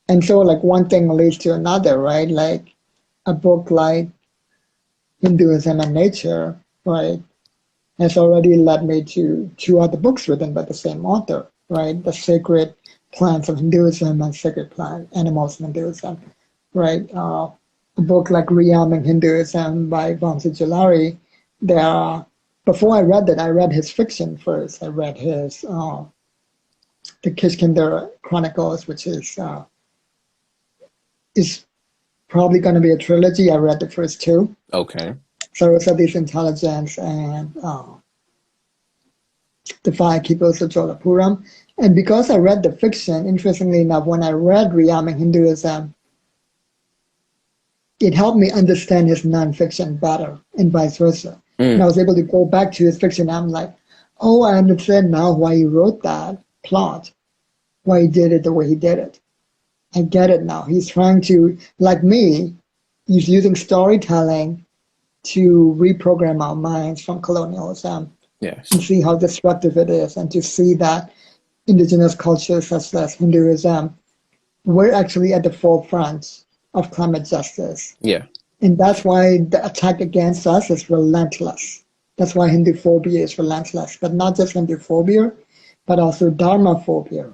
And so like one thing leads to another, right? Like a book like Hinduism and Nature, right, has already led me to two other books written by the same author, right? The Sacred Plants of Hinduism and Sacred Plant Animals in Hinduism, right? A book like Rearming Hinduism by Vamsi Jalari. There are, before I read that, I read his fiction first. I read his the Kishkinder Chronicles, which is probably going to be a trilogy. I read the first two, Okay. Saraswati's Intelligence and The Five Keepers of Jolapuram. And because I read the fiction, interestingly enough, when I read Rearming Hinduism, it helped me understand his nonfiction better and vice versa. And I Mm. was able to go back to his fiction. And I'm like, oh, I understand now why he wrote that plot, why he did it the way he did it. I get it now. He's trying to, like me, he's using storytelling to reprogram our minds from colonialism and Yes. see how destructive it is, and to see that indigenous cultures such as Hinduism, we're actually at the forefront of climate justice. Yeah. And that's why the attack against us is relentless. That's why Hindu phobia is relentless, but not just Hindu phobia, but also Dharma phobia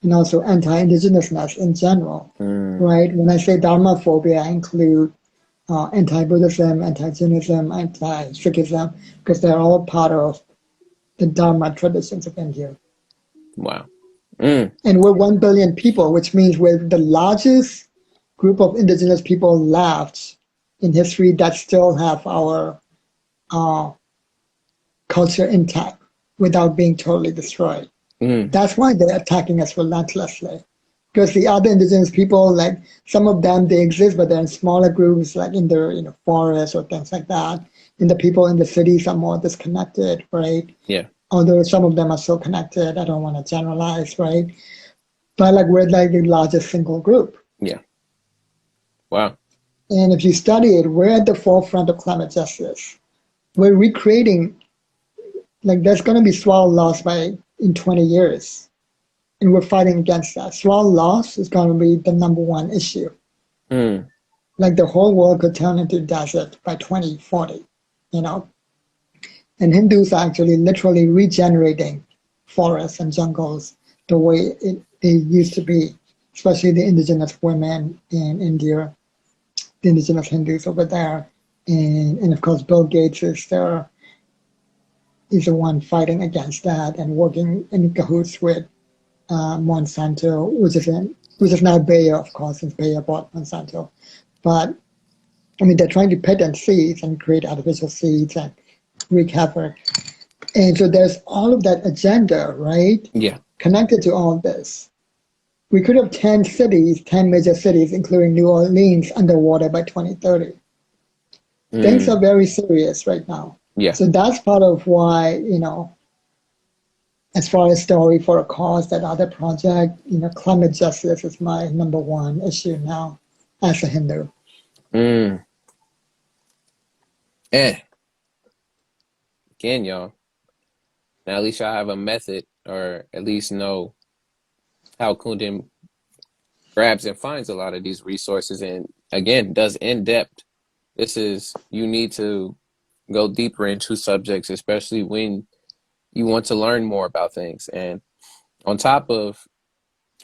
and also anti-indigenousness in general, Mm. right? When I say Dharma phobia, I include anti-Buddhism, anti-Jainism, anti-Sikhism, because they're all part of the Dharma traditions of India. Wow. Mm. And we're 1 billion people, which means we're the largest group of indigenous people left in history that still have our uh, culture intact without being totally destroyed. Mm. That's why they're attacking us relentlessly. Because the other indigenous people, like some of them, they exist, but they're in smaller groups, like in their forests or things like that. And the people in the cities are more disconnected, right? Yeah. Although some of them are so connected, I don't want to generalize, right? But like we're like the largest single group. Yeah. Wow. And if you study it, we're at the forefront of climate justice. We're recreating, like there's going to be swallow loss by in 20 years. And we're fighting against that. Swallow loss is going to be the number one issue. Mm. Like the whole world could turn into desert by 2040, you know? And Hindus are actually literally regenerating forests and jungles the way they used to be, especially the indigenous women in India, the indigenous Hindus over there. And of course, Bill Gates is there. He's the one fighting against that and working in cahoots with Monsanto, which is now Bayer, of course, since Bayer bought Monsanto. But I mean, they're trying to patent seeds and create artificial seeds and wreak havoc. And so there's all of that agenda, right? Yeah. Connected to all of this. We could have 10 cities, 10 major cities, including New Orleans, underwater by 2030. Things are Mm. very serious right now. Yeah. So that's part of why, as far as Story for a Cause, that other project, climate justice is my number one issue now as a Hindu. Mm. Eh. Again, y'all. Now at least y'all have a method, or at least know how Kundan grabs and finds a lot of these resources, and again does in depth. This is, you need to go deeper into subjects, especially when you want to learn more about things. And on top of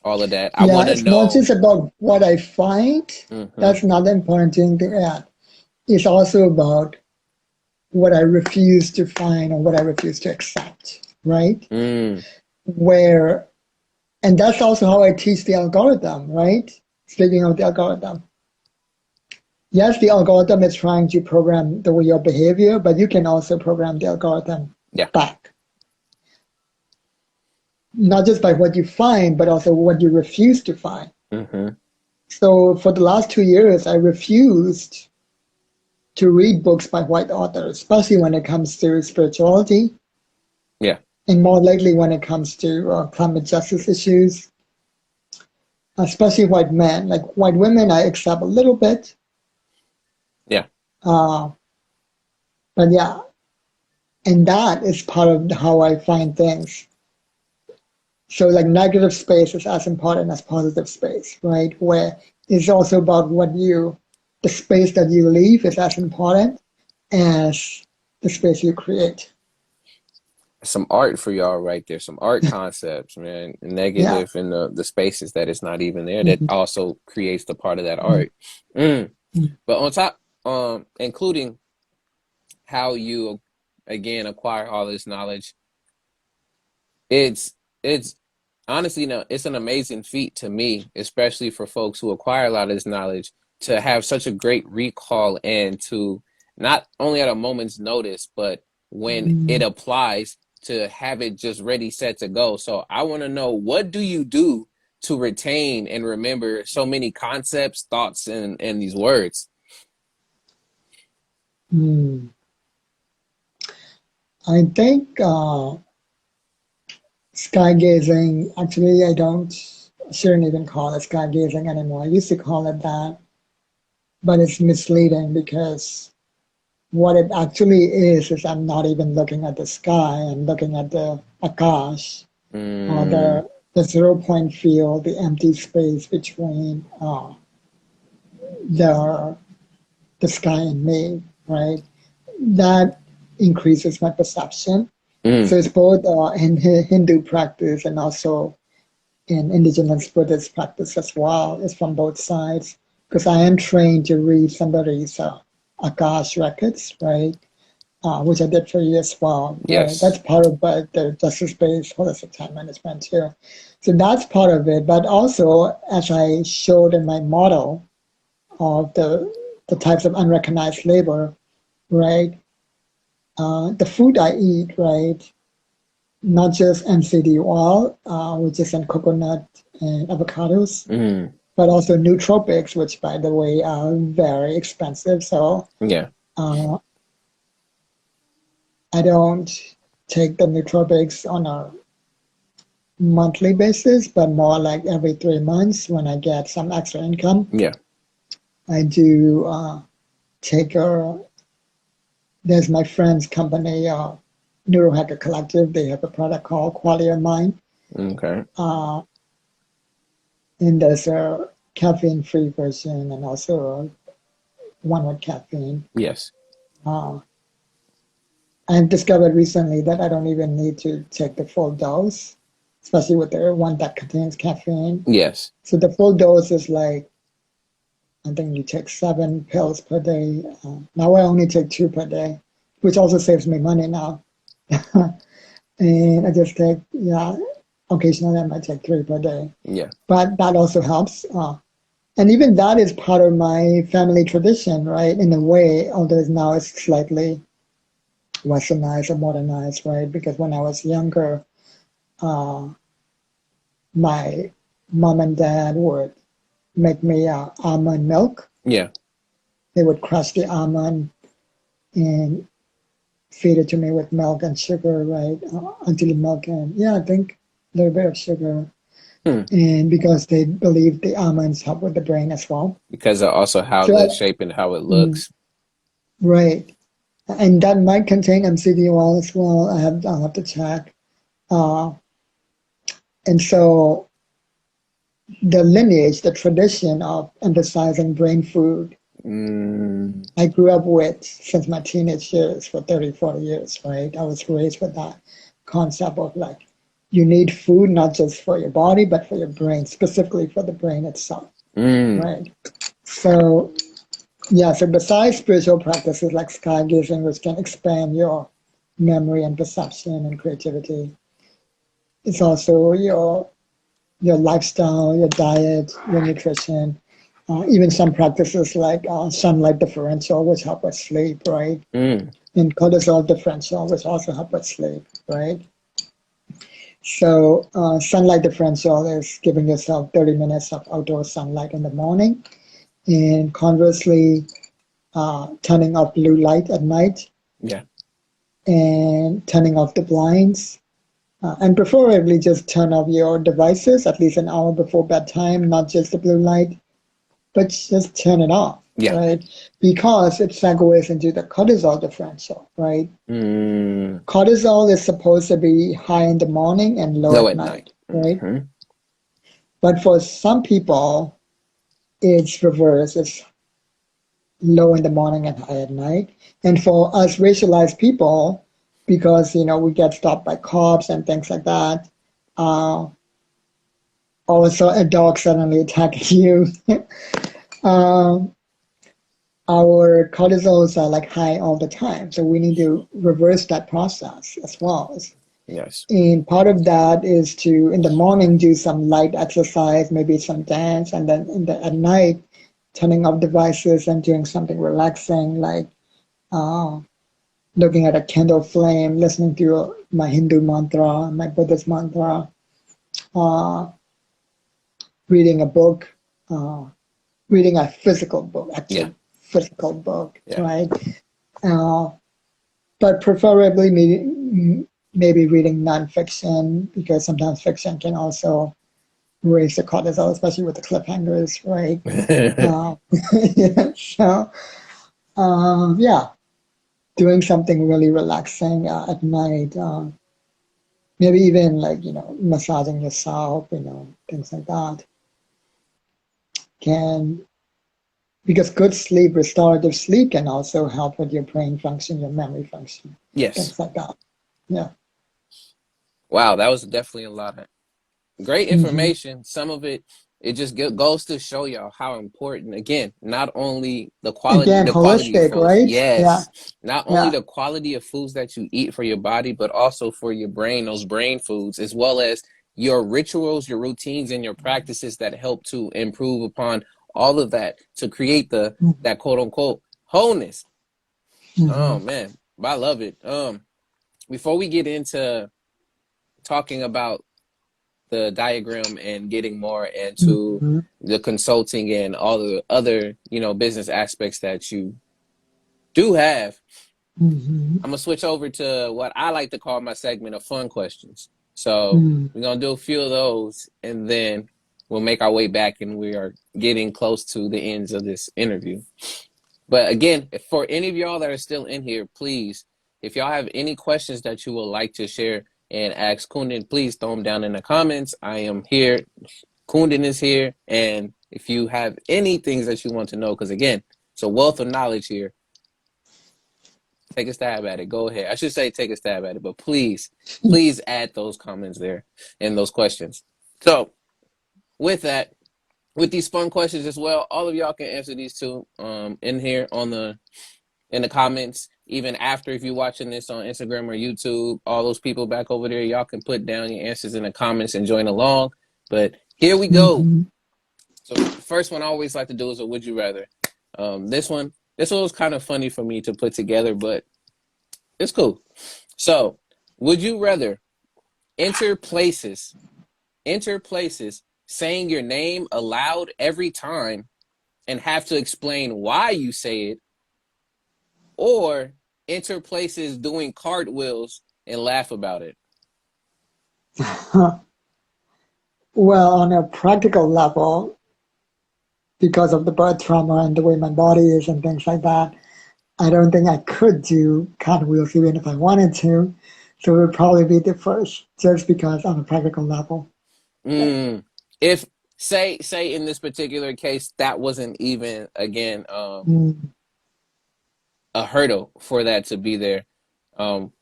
all of that, I Yeah, want to it's not know. just about what I find. Hmm. That's another important thing to add. It's also about what I refuse to find or what I refuse to accept, right? Mm. Where, and that's also how I teach the algorithm, right? Speaking of the algorithm, yes, the algorithm is trying to program your behavior, but you can also program the algorithm Yeah. back, not just by what you find, but also what you refuse to find. Hmm. So for the last 2 years, I refused to read books by white authors, especially when it comes to spirituality, Yeah. and more lately when it comes to climate justice issues, especially white men. Like white women, I accept a little bit, Yeah. uh, but yeah, and that is part of how I find things. So like negative space is as important as positive space, right? Where it's also about the space that you leave is as important as the space you create. Some art for y'all right there. Some art concepts, man. Yeah. Negative in the spaces that it's not even there. That Mhm. also creates the part of that Mhm. art. Mm. Mhm. But on top, including how you again acquire all this knowledge, it's it's honestly, no, it's an amazing feat to me, especially for folks who acquire a lot of this knowledge, to have such a great recall and to not only at a moment's notice, but when it applies, to have it just ready, set to go. So I want to know, what do you do to retain and remember so many concepts, thoughts, and these words? Mm. I think sky gazing, actually, shouldn't even call it sky gazing anymore. I used to call it that, but it's misleading because what it actually is I'm not even looking at the sky, I'm looking at the akash, or Mm, the 0 point field, the empty space between the, the sky and me, right? That increases my perception. mm, So it's both in Hindu practice and also in indigenous Buddhist practice as well. It's from both sides because I am trained to read somebody's Akash records, right? Which I did for you as well, right? That's yes. part of the justice-based holistic time management too. So that's part of it. But also, as I showed in my model of the types of unrecognized labor, right? The food I eat, right? Not just MCD oil, which is in coconut and avocados, Mm, but also nootropics, which, by the way, are very expensive. So yeah. uh, I don't take the nootropics on a monthly basis, but more like every 3 months when I get some extra income. Yeah. I do take there's my friend's company, Neurohacker Collective. They have a product called Quality of Mind. Okay. Uh, and there's a caffeine-free version and also one with caffeine. Yes. Uh, I've discovered recently that I don't even need to take the full dose, especially with the one that contains caffeine. Yes. So the full dose is like, I think you take 7 pills per day. Now I only take 2 per day, which also saves me money now. And I just take, yeah, occasionally I might take 3 per day. Yeah. But that also helps. And even that is part of my family tradition, right? In a way, although now it's slightly westernized or modernized, right? Because when I was younger, uh, my mom and dad would make me almond milk. Yeah. They would crush the almond and feed it to me with milk and sugar, right? Until the milk and, yeah, I think a little bit of sugar. Hmm. And because they believe the almonds help with the brain as well. Because of also how So, the shape and how it mm, looks. right. And that might contain MCD oil as well. I'll have to check. Uh, and so the lineage, the tradition of emphasizing brain food, Mm, I grew up with since my teenage years for 30, 40 years, right? I was raised with that concept of like, you need food not just for your body, but for your brain, specifically for the brain itself, mm, right? So, yeah, so besides spiritual practices like sky gazing, which can expand your memory and perception and creativity, it's also your lifestyle, your diet, your nutrition, even some practices like sunlight differential, which help us sleep, right? mm. And cortisol differential, which also help us sleep, right? So sunlight differential is giving yourself 30 minutes of outdoor sunlight in the morning, and conversely, turning off blue light at night Yeah. and turning off the blinds. And preferably just turn off your devices at least an hour before bedtime, not just the blue light, but just turn it off, Yeah. right? Because it segues into the cortisol differential, right? Mm, Cortisol is supposed to be high in the morning and low low at at night. night, right? Hmm. But for some people, it's reverse. It's low in the morning and high at night. And for us racialized people, because we get stopped by cops and things like that, uh, also a dog suddenly attacking you, um, our cortisols are like high all the time. So we need to reverse that process as well. Yes. And part of that is to, in the morning, do some light exercise, maybe some dance, and then at night, turning off devices and doing something relaxing, like uh, looking at a candle flame, listening to my Hindu mantra, my Buddhist mantra, uh, reading a book, uh, reading a physical book, Yeah. actual physical book, Yeah. right? Uh, but preferably maybe reading nonfiction because sometimes fiction can also raise the cortisol, especially with the cliffhangers, right? Uh, yeah, so, yeah, doing something really relaxing at night, maybe even like, massaging yourself, things like that can, because good sleep, restorative sleep can also help with your brain function, your memory function, Yes. things like that. Yeah. Wow, that was definitely a lot of great Hmm. information. Some of it, it just goes to show y'all how important, again, not only Again, the quality of holistic, foods, right? Yeah. yes, not only Yeah. the quality of foods that you eat for your body, but also for your brain, those brain foods, as well as your rituals, your routines, and your practices that help to improve upon all of that to create that quote unquote wholeness. Hmm. Oh man, I love it. Before we get into talking about the diagram and getting more into Hmm. the consulting and all the other, business aspects that you do have, Hmm. I'm gonna switch over to what I like to call my segment of fun questions. So Hmm. we're gonna do a few of those and then we'll make our way back and we are getting close to the ends of this interview. But again, for any of y'all that are still in here, please, if y'all have any questions that you would like to share and ask Kundan, please throw them down in the comments. I am here. Kundan is here. And if you have any things that you want to know, because again, it's a wealth of knowledge here, take a stab at it. Go ahead. I should say take a stab at it, but please, please add those comments there and those questions. So with that, with these fun questions as well, all of y'all can answer these too in here in the comments. Even after, if you're watching this on Instagram or YouTube, all those people back over there, y'all can put down your answers in the comments and join along. But here we go. Hmm. So the first one I always like to do is a would you rather. This one was kind of funny for me to put together, but it's cool. So, would you rather enter places, enter places saying your name aloud every time and have to explain why you say it, or enter places doing cartwheels and laugh about it? Well, on a practical level, because of the birth trauma and the way my body is and things like that, I don't think I could do cartwheels even if I wanted to. So it would probably be the first, just because on a practical level. Mm. If say in this particular case that wasn't even again Mm, a hurdle for that to be there, um,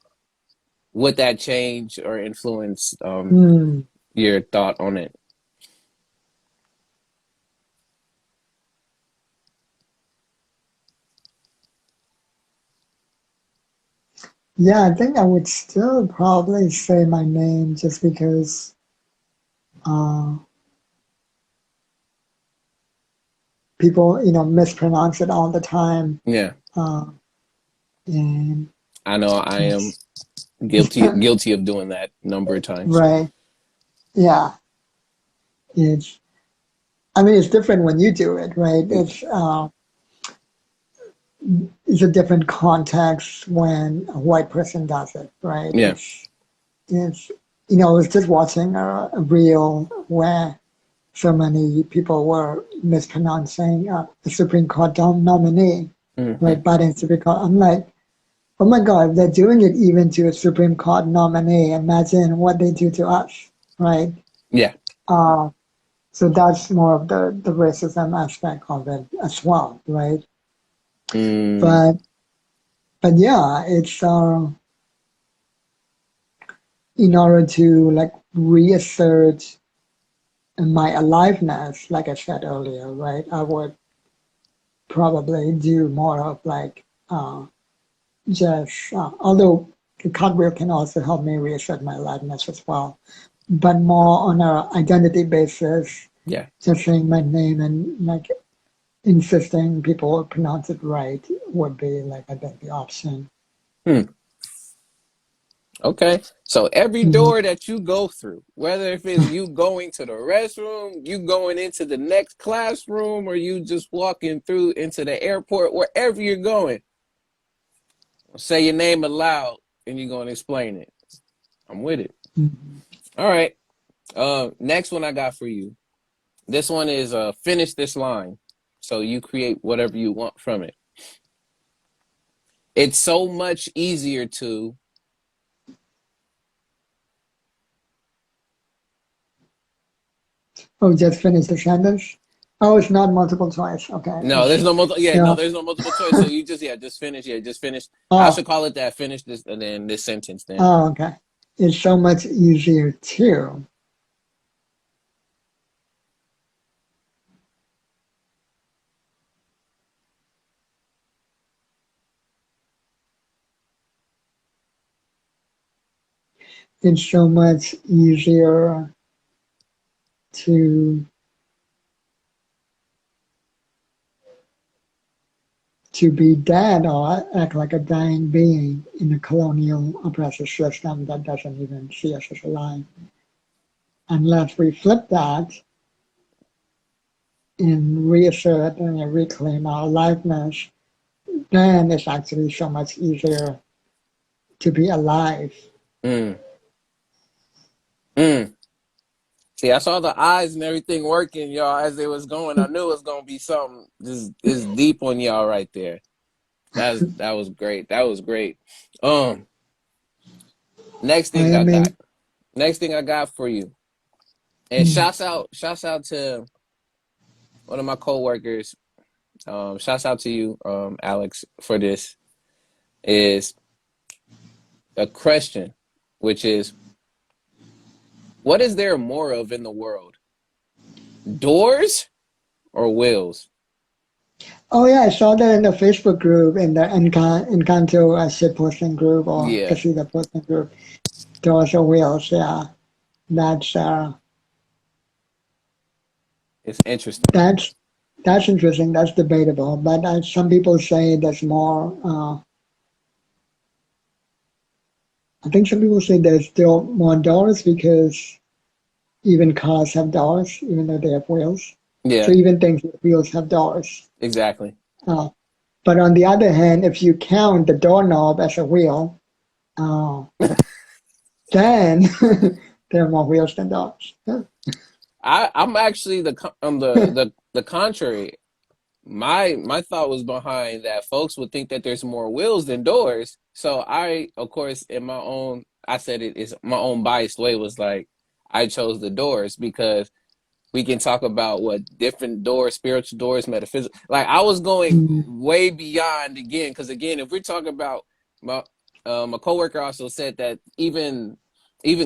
would that change or influence mm. your thought on it? Yeah, I think I would still probably say my name just because uh, people, mispronounce it all the time. Yeah, Uh, and I know I am it's, guilty of doing that a number of times. right. Yeah. It's, I mean, it's different when you do it, right? It's a different context when a white person does it, right? Yeah, It's I was just watching a reel where so many people were mispronouncing the Supreme Court nominee, Hmm. right? Biden Supreme Court. I'm like, oh my God, they're doing it even to a Supreme Court nominee. Imagine what they do to us, right? Yeah. Uh, so that's more of the racism aspect of it as well, right? Mm. But but yeah, it's in order to like reassert my aliveness, like I said earlier, right? I would probably do more of like just although the cartwheel can also help me reassert my aliveness as well, but more on a identity basis, Yeah. just saying my name and like insisting people pronounce it right would be like I think the option. Hmm. Okay. So every Mhm. door that you go through, whether if it's you going to the restroom, you going into the next classroom, or you just walking through into the airport, wherever you're going, say your name aloud and you're going to explain it. I'm with it. Mhm. All right. Next one I got for you. This one is finish this line. So you create whatever you want from it. It's so much easier to. Oh, just finish the sentence. Oh, it's not multiple choice. Okay, I No, there's see. no multiple. Yeah, no, Yeah. there's no multiple choice. So you just just finish. Yeah, just finish. I Oh, should call it that. Finish this and then this sentence. Then okay. It's so much easier to. It's so much easier to be dead or act like a dying being in a colonial oppressive system that doesn't even see us as alive. Unless we flip that and reassert and reclaim our aliveness, then it's actually so much easier to be alive. mm, mm. See, I saw the eyes and everything working, y'all, as they was going. I knew it was gonna be something just is deep on y'all right there. That was great. That was great. Um, next thing I I got. mean, Next thing I got for you. And shouts out to one of my coworkers. Shouts out to you, Alex, for this. Is a question, which is, what is there more of in the world? Doors or wheels? oh yeah, I saw that in the Facebook group, in the Encanto ship posting group or Yeah, Casita posting group. Doors or wheels, yeah. That's it's interesting. that's that's interesting. That's debatable. But some people say there's more. I think some people say there's still more doors because even cars have doors, even though they have wheels. So Yeah, even things with wheels have doors. exactly. Uh, but on the other hand, if you count the doorknob as a wheel, uh, then there are more wheels than doors. Yeah. I'm actually the contrary. My thought was behind that folks would think that there's more wheels than doors. So I, of course, in my own, I said it is my own biased way was like I chose the doors because we can talk about what different doors, spiritual doors, metaphysical. Like I was going Mm. way beyond again, because again, if we're talking about my coworker also said that even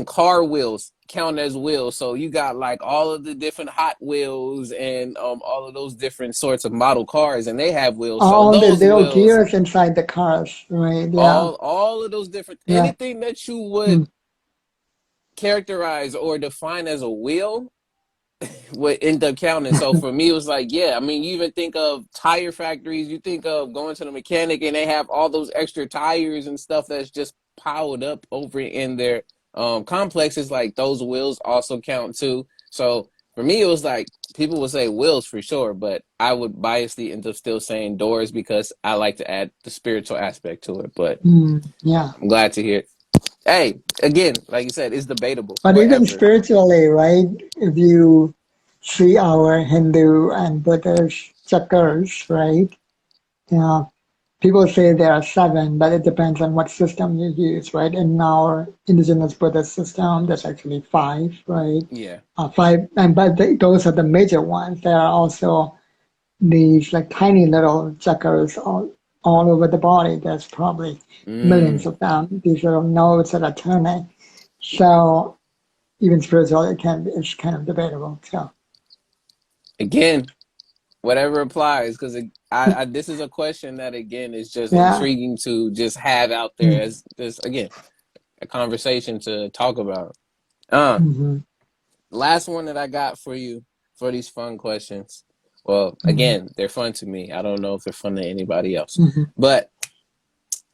car wheels count as wheels. So you got like all of the different Hot Wheels and all of those different sorts of model cars, and they have wheels. So All the those little wheels, gears inside the cars, right? Yeah, all of those different yeah. anything that you would Mm. characterize or define as a wheel would end up counting. So for me, it was like, yeah, I mean, you even think of tire factories, you think of going to the mechanic and they have all those extra tires and stuff that's just piled up over in their complexes. Like those wheels also count too. So for me, it was like people would say wheels for sure, but I would biasly end up still saying doors because I like to add the spiritual aspect to it. But Mm. Yeah. I'm glad to hear it. Hey, again, like you said, it's debatable. But even Whatever. spiritually, right? If you see our Hindu and Buddhist chakras, right? Yeah, people say there are seven, but it depends on what system you use, right? In our indigenous Buddhist system, there's actually five, right? Yeah. Five, and but those are the major ones. There are also these like tiny little chakras all over the body. There's probably millions Mm. of them. These little nodes that are turning. So even spiritual, it's kind of debatable. So Again, whatever applies, because this is a question that again is just yeah. intriguing to just have out there Mm-hmm. as just again a conversation to talk about. Uh, Mm-hmm. Last one that I got for you for these fun questions. Well, again, they're fun to me. I don't know if they're fun to anybody else, Mm-hmm. but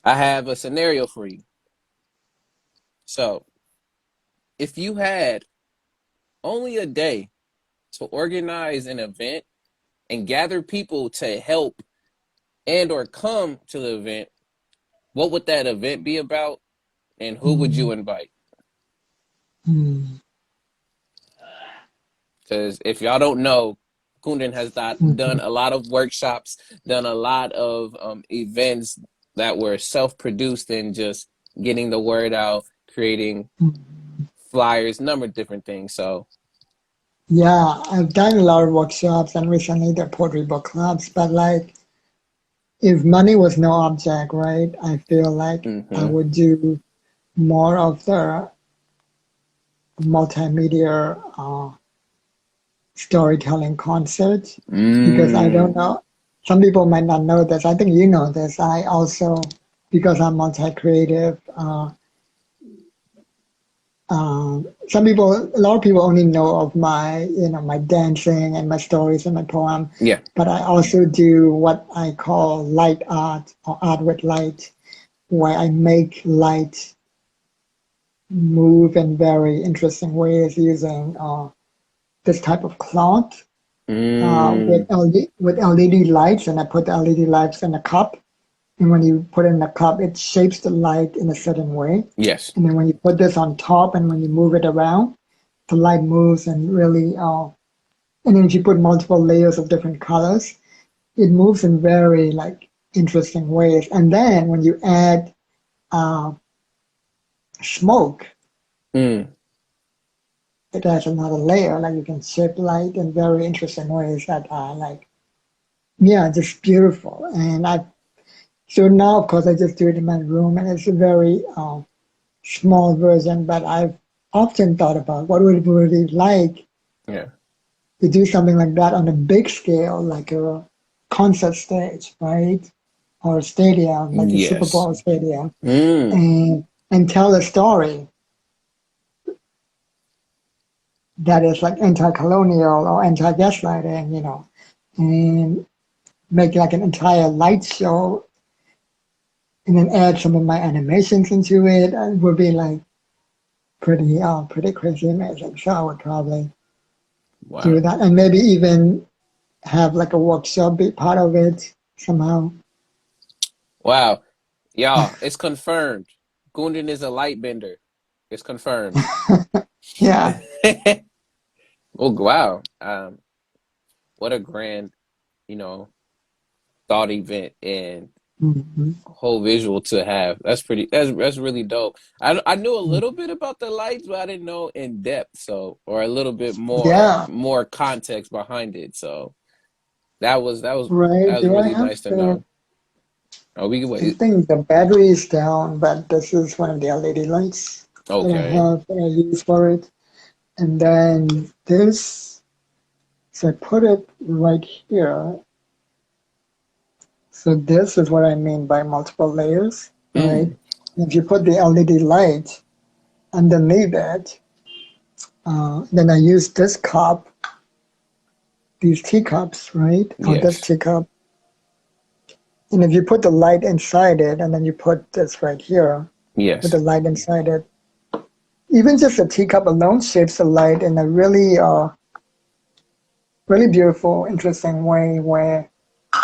I have a scenario for you. So, if you had only a day to organize an event and gather people to help and or come to the event, what would that event be about and who would Mm-hmm. you invite? Mm-hmm. Because if y'all don't know, Kundan has Mm-hmm. done a lot of workshops, done a lot of events that were self-produced and just getting the word out, creating flyers, number of different things. So, Yeah, I've done a lot of workshops and recently the poetry book clubs, but like if money was no object, right, I feel like I mm-hmm. would do more of the multimedia storytelling concerts because I don't Mm, know, some people might not know this. I think you know this. I also, because I'm multi-creative, some people, a lot of people only know of my, my dancing and my stories and my poem, yeah. but I also do what I call light art or art with light, where I make light move in very interesting ways using this type of cloth Mm, with LED lights, and I put the LED lights in a cup. And when you put it in the cup, it shapes the light in a certain way. yes. And then when you put this on top and when you move it around, the light moves and really, and then if you put multiple layers of different colors, it moves in very like interesting ways. And then when you add uh, smoke, Mm, it adds another layer. Like you can shape light in very interesting ways that are like, yeah, just beautiful. And so now of course I just do it in my room and it's a very small version, but I've often thought about what would it really like yeah. to do something like that on a big scale, like a concert stage, right? Or a stadium, like a Super Yes. Bowl stadium, Mm, and tell a story that is like anti-colonial or anti-gaslighting, and make like an entire light show and then add some of my animations into it. It would be like pretty crazy amazing. So I would probably do wow. that and maybe even have like a workshop be part of it somehow. Wow. Y'all, it's confirmed. Gundin is a light bender. It's confirmed. Yeah. Oh, wow. What a grand, you know, thought event and Hmm. whole visual to have. That's really dope. I knew a little bit about the lights, but I didn't know in depth, so or a little bit Yeah. more context behind it. So that was that was that Right. was Do I really have nice to the, know. Oh, we can I wait. think the battery is down, but this is one of the LED lights that I Okay. have that I use for it. And then this, so I put it right here. So this is what I mean by multiple layers, right? Mm, If you put the LED light underneath it, then I use this cup, these teacups, right? Or this yes. teacup. And if you put the light inside it, and then you put this right here with Yes. the light inside it, even just a teacup alone shapes the light in a really beautiful, interesting way where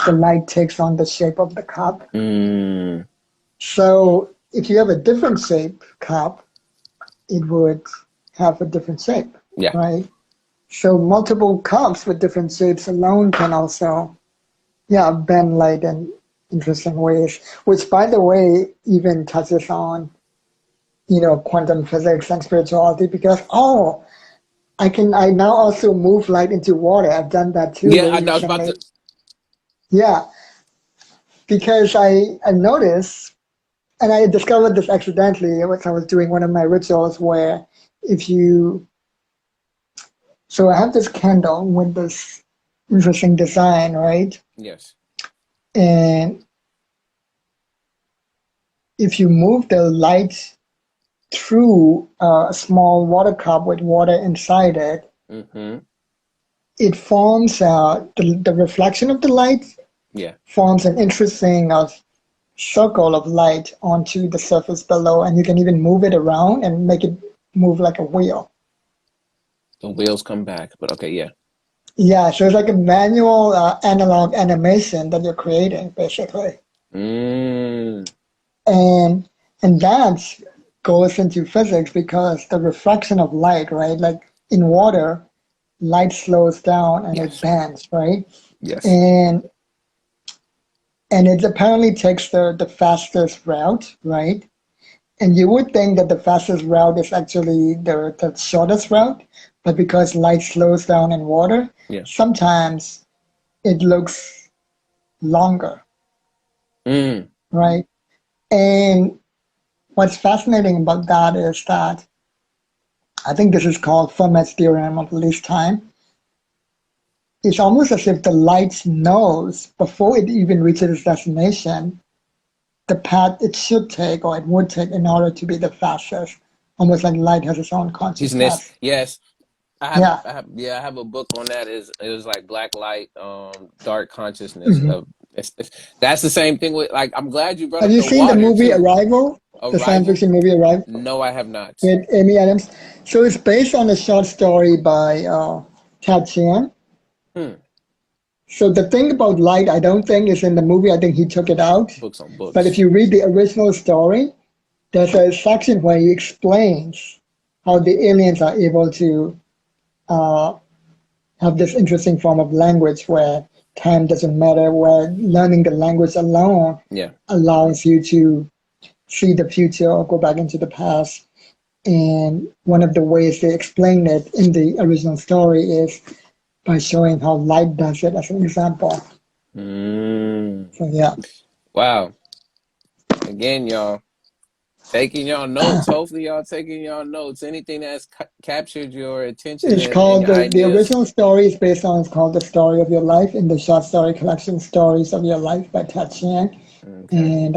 the light takes on the shape of the cup. Mm, So if you have a different shape cup, it would have a different shape, Yeah. right? So multiple cups with different shapes alone can also, yeah, bend light in interesting ways, which by the way, even touches on, quantum physics and spirituality because, I now also move light into water. I've done that too Yeah, very I know. I was about recently. to. Yeah, because I noticed, and I discovered this accidentally when I was doing one of my rituals where if you, so I have this candle with this interesting design, right? Yes. And if you move the light through a small water cup with water inside it, Mm-hmm. it forms the reflection of the light Yeah. forms an interesting circle of light onto the surface below, and you can even move it around and make it move like a wheel. The wheels come back, but okay, yeah. Yeah, so it's like a manual analog animation that you're creating, basically, Mm. and that goes into physics because the reflection of light, right? Like in water, light slows down and it Yes. bends, right? Yes. And it apparently takes the fastest route, right? And you would think that the fastest route is actually the shortest route, but because light slows down in water, Yeah. sometimes it looks longer, Mm. right? And what's fascinating about that is that I think this is called Fermat's theorem of least time. It's almost as if the light knows before it even reaches its destination the path it should take or it would take in order to be the fastest. Almost like light has its own He's this. consciousness. Yes. Yeah. Yeah, I have a book on that. It was like black light, dark consciousness Mhm. of that's the same thing with like I'm glad you brought Have up you the seen the water movie too. Arrival? The science Arrival? fiction movie Arrival No, I have not. with Amy Adams. So it's based on a short story by Ted Chiang. Hmm. So the thing about light, I don't think is in the movie. I think he took it out. Books on But if books. you read the original story, there's a section where he explains how the aliens are able to uh, have this interesting form of language where time doesn't matter, where learning the language alone Yeah. allows you to see the future or go back into the past. And one of the ways they explain it in the original story is by showing how light does it as an example. Mm. So yeah, Wow. Again, y'all taking y'all notes. Hopefully, y'all taking y'all notes. Anything that's captured your attention it's and called your the ideas. original story is based on it's called The Story of Your Life in the short story collection Stories of Your Life by Ted Chiang. Okay. And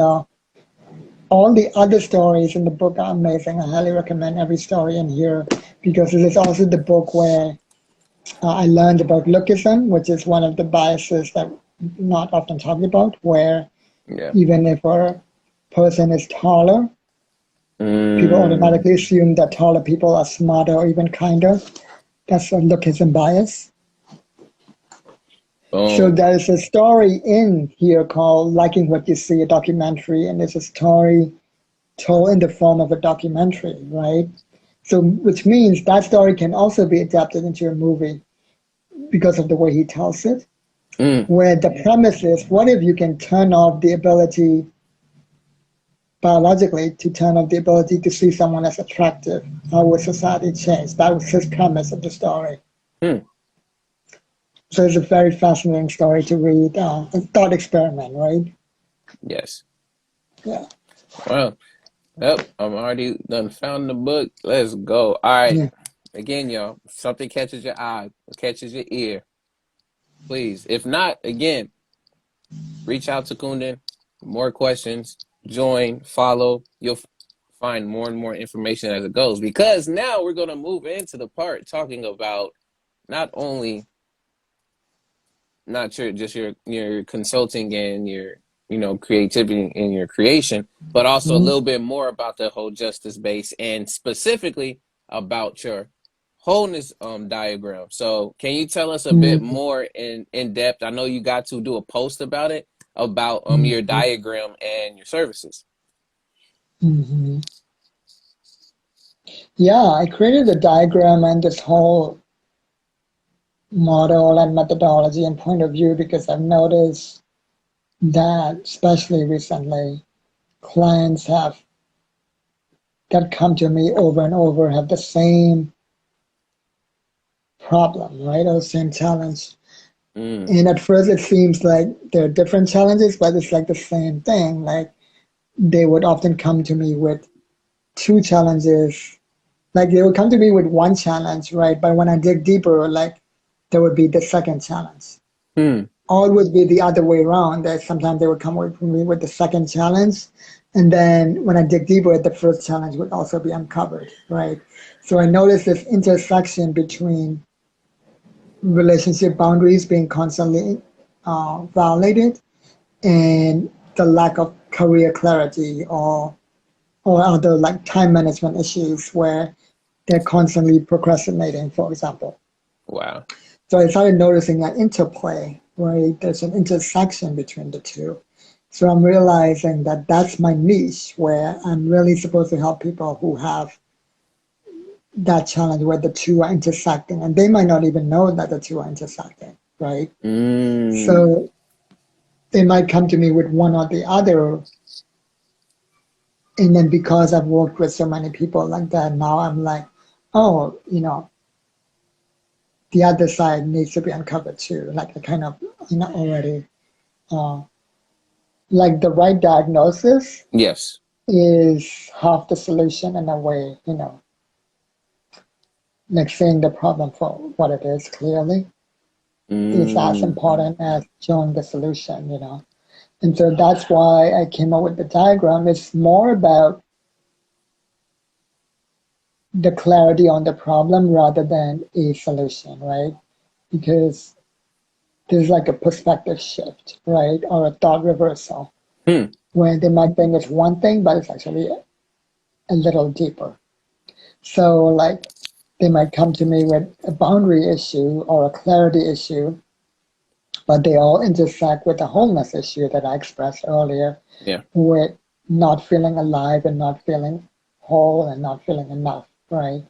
all the other stories in the book are amazing. I highly recommend every story in here because it is also the book where I learned about lookism, which is one of the biases that not often talked about, where Yeah. even if a person is taller, people Mm. automatically assume that taller people are smarter or even kinder. That's a lookism bias. So Boom. there is a story in here called Liking What You See, a documentary, and it's a story told in the form of a documentary, right? So, which means that story can also be adapted into a movie because of the way he tells it, Mm. where the premise is what if you can turn off the ability biologically to turn off the ability to see someone as attractive? How would society change? That was his premise of the story. Mm. So it's a very fascinating story to read. A thought experiment, right? Yes. Yeah. Well, yep. I'm already done found the book. Let's go. All right. Yeah. Again, y'all. If something catches your eye, catches your ear, please. If not, again, reach out to Kundan. More questions. Join. Follow. You'll find more and more information as it goes. Because now we're gonna move into the part talking about not only not your just your consulting and your creativity and your creation, but also a Mhm. little bit more about the whole justice base and specifically about your wholeness diagram. So can you tell us a bit Mhm. more in depth? I know you got to do a post about it about your Mhm. diagram and your services. Hmm. Yeah, I created a diagram and this whole model and methodology and point of view because I've noticed that, especially recently, clients have that come to me over and over have the same problem, right? Or the same challenge. Mm. And at first it seems like they're different challenges, but it's like the same thing. Like they would often come to me with two challenges. Like they would come to me with one challenge, right? But when I dig deeper, like there would be the second challenge. Hmm. Or would be the other way around. That sometimes they would come with me with the second challenge, and then when I dig deeper, the first challenge would also be uncovered, right? So I noticed this intersection between relationship boundaries being constantly violated and the lack of career clarity or other like time management issues where they're constantly procrastinating, for example. Wow. So I started noticing that interplay, right? There's an intersection between the two. So I'm realizing that that's my niche where I'm really supposed to help people who have that challenge where the two are intersecting and they might not even know that the two are intersecting, right? Mm. So they might come to me with one or the other. And then because I've worked with so many people like that, now I'm like, oh, the other side needs to be uncovered too. Like I kind of, already, uh, like the right diagnosis Yes. is half the solution in a way, like seeing the problem for what it is clearly is as Mm. important as showing the solution. And so that's why I came up with the diagram. It's more about the clarity on the problem rather than a solution, right? Because there's like a perspective shift, right? Or a thought reversal Hmm. where they might think it's one thing, but it's actually a little deeper. So, like, they might come to me with a boundary issue or a clarity issue, but they all intersect with the wholeness issue that I expressed earlier Yeah. with not feeling alive and not feeling whole and not feeling enough, right?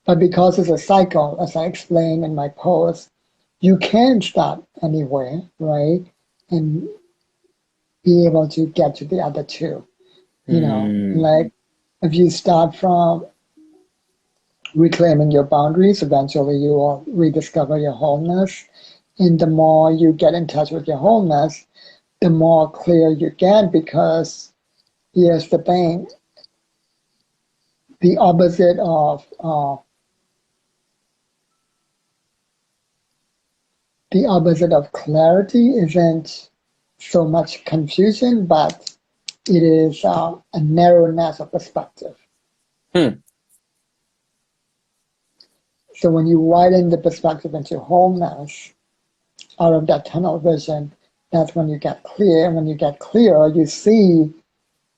But because it's a cycle, as I explained in my post, you can start anywhere, right? And be able to get to the other two. Mm. Like if you start from reclaiming your boundaries, eventually you will rediscover your wholeness. And the more you get in touch with your wholeness, the more clear you get because here's the thing, the opposite of clarity isn't so much confusion, but it is a narrowness of perspective. Hmm. So when you widen the perspective into wholeness, out of that tunnel vision, that's when you get clear. And when you get clear, you see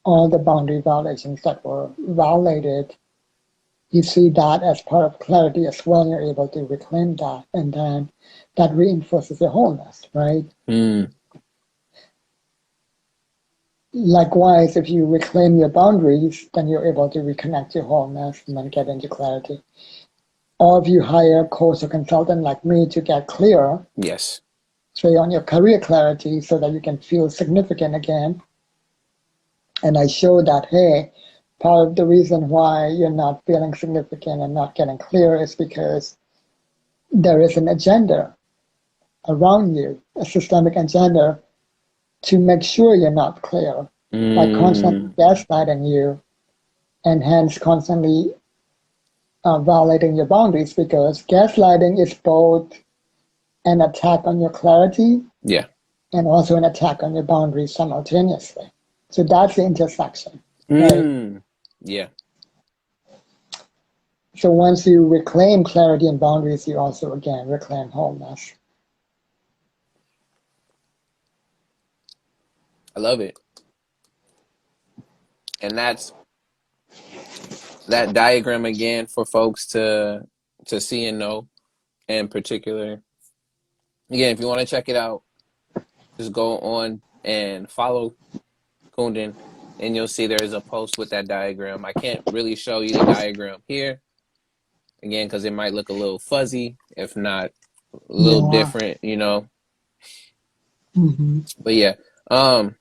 all the boundary violations that were violated. You see that as part of clarity as well. You're able to reclaim that. And then that reinforces your wholeness, right? Hmm. Likewise, if you reclaim your boundaries, then you're able to reconnect your wholeness and then get into clarity. Or if you hire a coach or consultant like me to get clear, Yes. say on your career clarity so that you can feel significant again. And I show that, hey, part of the reason why you're not feeling significant and not getting clear is because there is an agenda around you, a systemic agenda to make sure you're not clear by constantly Mm. gaslighting you and hence constantly violating your boundaries because gaslighting is both an attack on your clarity Yeah. and also an attack on your boundaries simultaneously. So that's the intersection, right? Mm. Yeah. So once you reclaim clarity and boundaries, you also again reclaim wholeness. I love it. And that's that diagram again for folks to see and know in particular. Again, if you want to check it out, just go on and follow Kundan. and you'll see there's a post with that diagram. I can't really show you the diagram here, again, because it might look a little fuzzy, if not a little Yeah. different, you know. Hmm. But yeah, um,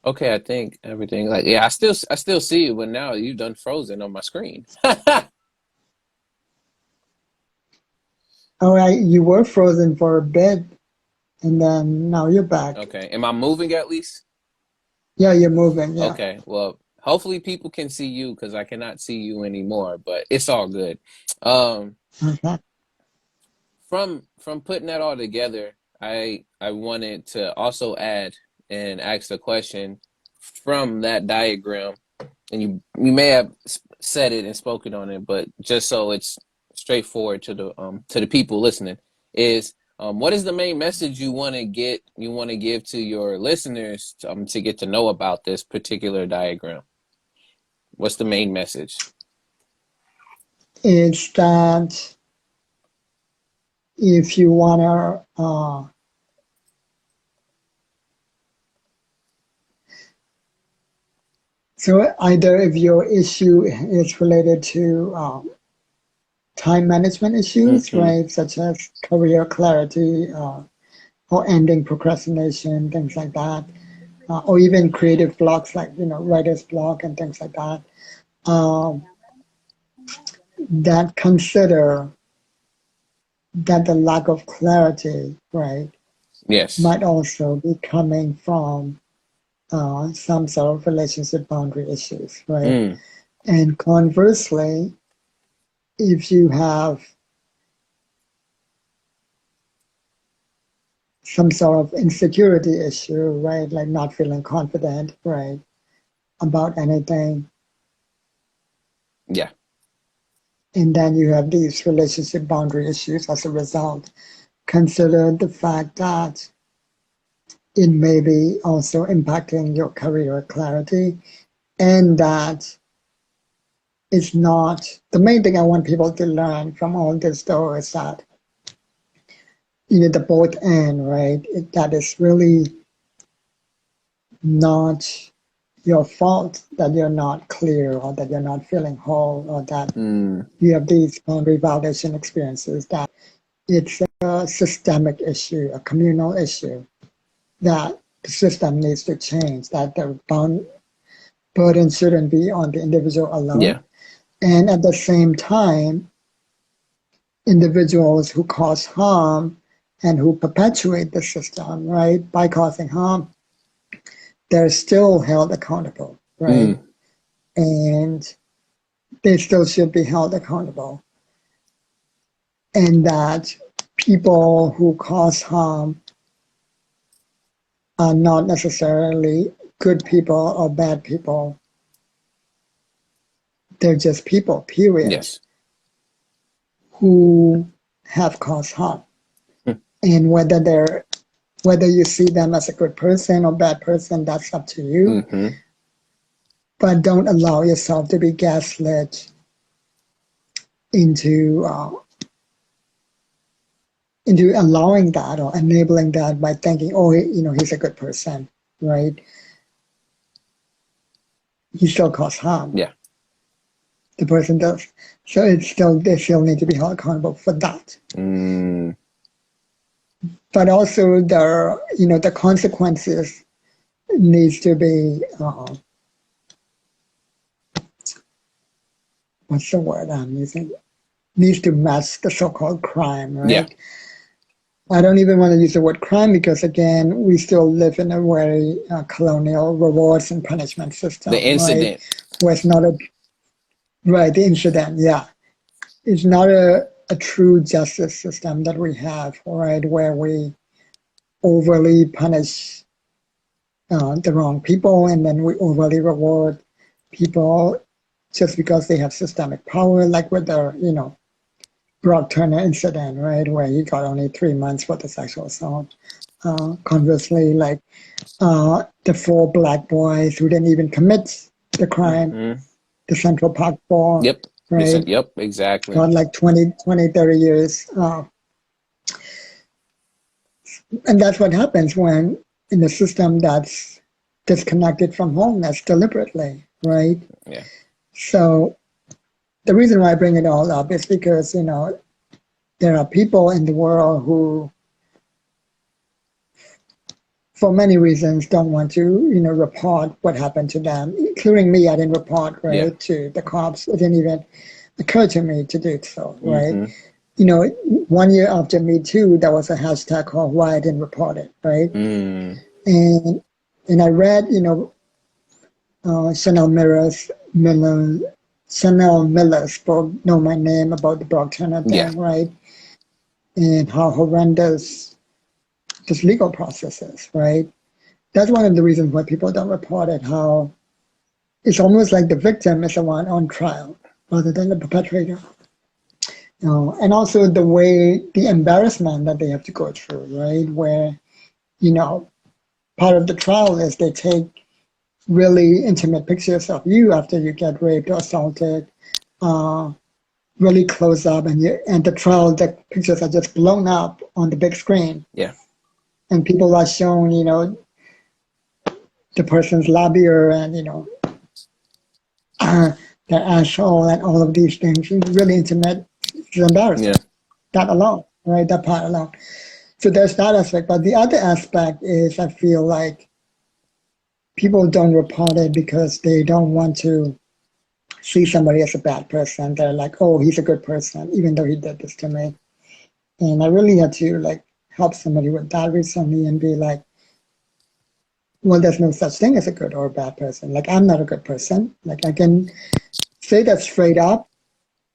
okay, I think everything, like, yeah, I still see you, but now you've done frozen on my screen. All right, you were frozen for a bit, and then now you're back. Okay, am I moving at least? Yeah, you're moving. Yeah. Okay, well, hopefully people can see you because I cannot see you anymore, but it's all good. Um, Okay. from putting that all together, I wanted to also add and ask a question from that diagram, and you may have said it and spoken on it, but just so it's straightforward to the people listening, is what is the main message you want to give to your listeners to get to know about this particular diagram? What's the main message? It's that if you wanna, so either if your issue is related to time management issues, Mm-hmm. right, such as career clarity or ending procrastination, things like that, or even creative blocks like writer's block and things like that, um, that consider that the lack of clarity, right, Yes. might also be coming from some sort of relationship boundary issues, right? Mm. And conversely, if you have some sort of insecurity issue, right, like not feeling confident, right, about anything, Yeah. and then you have these relationship boundary issues as a result, consider the fact that it may be also impacting your career clarity, and that it's not the main thing I want people to learn from all this though is that the both end, right? That is really not your fault that you're not clear or that you're not feeling whole or that Mm. you have these boundary validation experiences, that it's a systemic issue, a communal issue, that the system needs to change, that the burden shouldn't be on the individual alone. Yeah. And at the same time, individuals who cause harm and who perpetuate the system, right, by causing harm, they're still held accountable, right? Mm. And they still should be held accountable. And that people who cause harm are not necessarily good people or bad people. They're just people, period, Yes. who have caused harm. And whether you see them as a good person or bad person, that's up to you. Mm-hmm. But don't allow yourself to be gaslit into into allowing that or enabling that by thinking, oh, he's a good person, right? He still caused harm. Yeah. The person does. So they still need to be held accountable for that. Mm. But also the consequences needs to be what's the word I'm using? Needs to match the so-called crime, Yeah. right? I don't even want to use the word crime because, again, we still live in a very colonial rewards and punishment The system, right? incident. Where it's not right, the incident, yeah. It's not a true justice system that we have, right? Where we overly punish the wrong people and then we overly reward people just because they have systemic power, like with the, Brock Turner incident, right, where he got only 3 months for the sexual assault. Conversely, like the four black boys who didn't even commit the crime, Mm-hmm. the Central Park Four, Yep. right, Yep. Exactly. got like 20, 30 years. And that's what happens when in a system that's disconnected from wholeness deliberately, right? Yeah. So the reason why I bring it all up is because, there are people in the world who, for many reasons, don't want to, report what happened to them, including me. I didn't report, Yeah. right, to the cops. It didn't even occur to me to do so, right? Mm-hmm. 1 year after Me Too, there was a hashtag called Why I Didn't Report It, right? Mm. And I read, Chanel Miller's book, Know My Name, about the Brock Turner Yeah. thing, right? And how horrendous this legal process is, right? That's one of the reasons why people don't report it, how it's almost like the victim is the one on trial rather than the perpetrator. And also the embarrassment that they have to go through, right? Where, you know, part of the trial is they take really intimate pictures of you after you get raped or assaulted, uh, really close up, and the trial, the pictures are just blown up on the big screen, Yeah. and people are shown, the person's labia and their asshole and all of these things, really intimate. It's Yeah. embarrassing. That alone, right? That part alone. So there's that aspect, but the other aspect is I feel like people don't report it because they don't want to see somebody as a bad person. They're like, oh, he's a good person, even though he did this to me. And I really had to like help somebody with that recently and be like, well, there's no such thing as a good or a bad person. Like, I'm not a good person. Like, I can say that straight up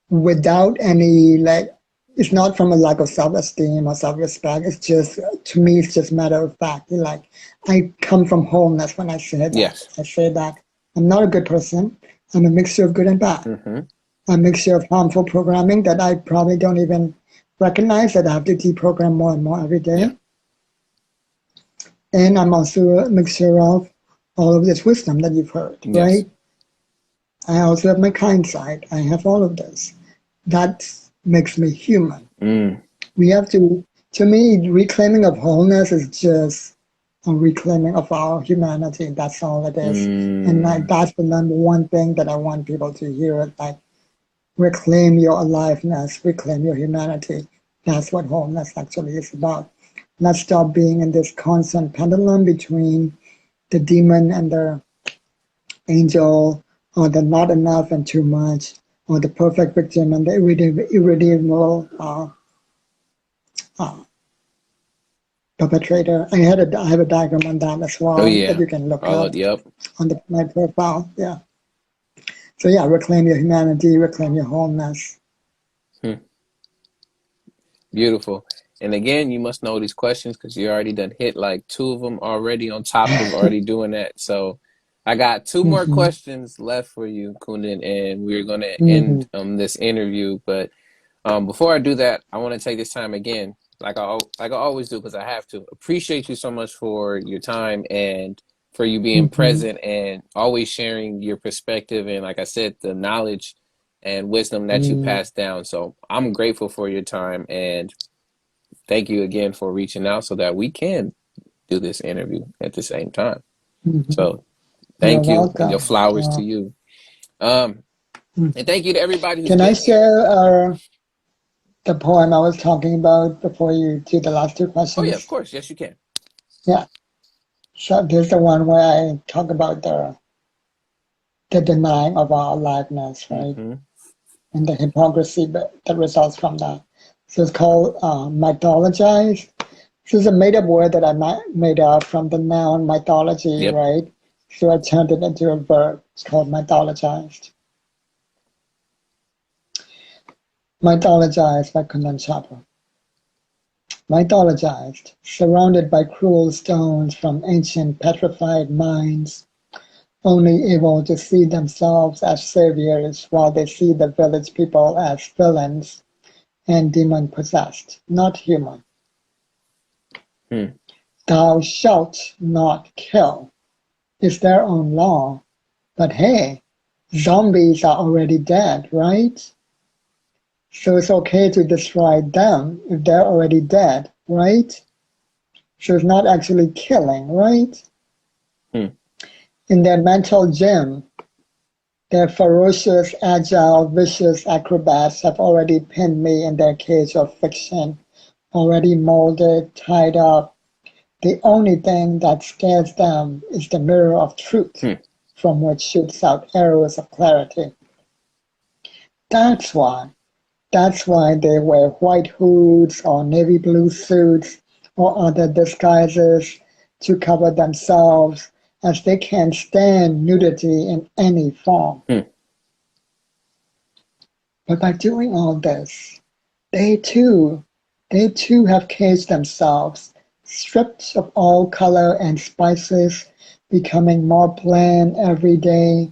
without any, like, it's not from a lack of self-esteem or self-respect. It's just, to me, it's just matter of fact. Like, I come from wholeness when I say that. Yes. I say that I'm not a good person. I'm a mixture of good and bad. Mm-hmm. A mixture of harmful programming that I probably don't even recognize, that I have to deprogram more and more every Yeah. day. And I'm also a mixture of all of this wisdom that you've heard, Yes. right? I also have my kind side. I have all of this. That makes me human. Mm. We have to me, reclaiming of wholeness is just a reclaiming of our humanity. That's all it is. And like, Mm. that's the number one thing that I want people to hear. Like, reclaim your aliveness, reclaim your humanity. That's what wholeness actually is about. Let's stop being in this constant pendulum between the demon and the angel, or the not enough and too much, or the perfect victim and the irredeemable uh, perpetrator. I have a diagram on that as Oh well that yeah. you can look All up of yep. on my profile. Yeah. So yeah, reclaim your humanity, reclaim your wholeness. Hmm. Beautiful. And again, you must know these questions because you already done hit like two of them already on top of already doing that. So I got two more Mm-hmm. questions left for you, Kundan, and we're going to Mm-hmm. end this interview. But before I do that, I want to take this time again, like I always do, because I have to appreciate you so much for your time and for you being Mm-hmm. present and always sharing your perspective and, like I said, the knowledge and wisdom that you Mm-hmm. passed down. So I'm grateful for your time and thank you again for reaching out so that we can do this interview at the same time. Mm-hmm. So You're thank you and your welcome. flowers to you. Um, and thank you to everybody who's Can I been here. share the poem I was talking about before you do the last two Oh yeah, of questions? course. Yes, you can. Yeah. So there's the one where I talk about the denying of our aliveness, right? Mm-hmm. And the hypocrisy that results from that. So it's called mythologize. This is a made-up word that I made up from the noun mythology, Yep. right? So I turned it into a verb. It's called mythologized. Mythologized by Kundan Chhabra. Mythologized, surrounded by cruel stones from ancient petrified minds, only able to see themselves as saviors while they see the village people as villains and demon-possessed, not human. Hmm. Thou shalt not kill is their own law, but hey, zombies are already dead, right? So it's okay to destroy them if they're already dead, right? So it's not actually killing, right? Hmm. In their mental gym, their ferocious, agile, vicious acrobats have already pinned me in their cage of fiction, already molded, tied up. The only thing that scares them is the mirror of truth, Hmm. from which shoots out arrows of clarity. That's why. That's why they wear white hoods or navy blue suits or other disguises to cover themselves, as they can't stand nudity in any form. Hmm. But by doing all this, they too, they too have caged themselves, stripped of all color and spices, becoming more bland every day,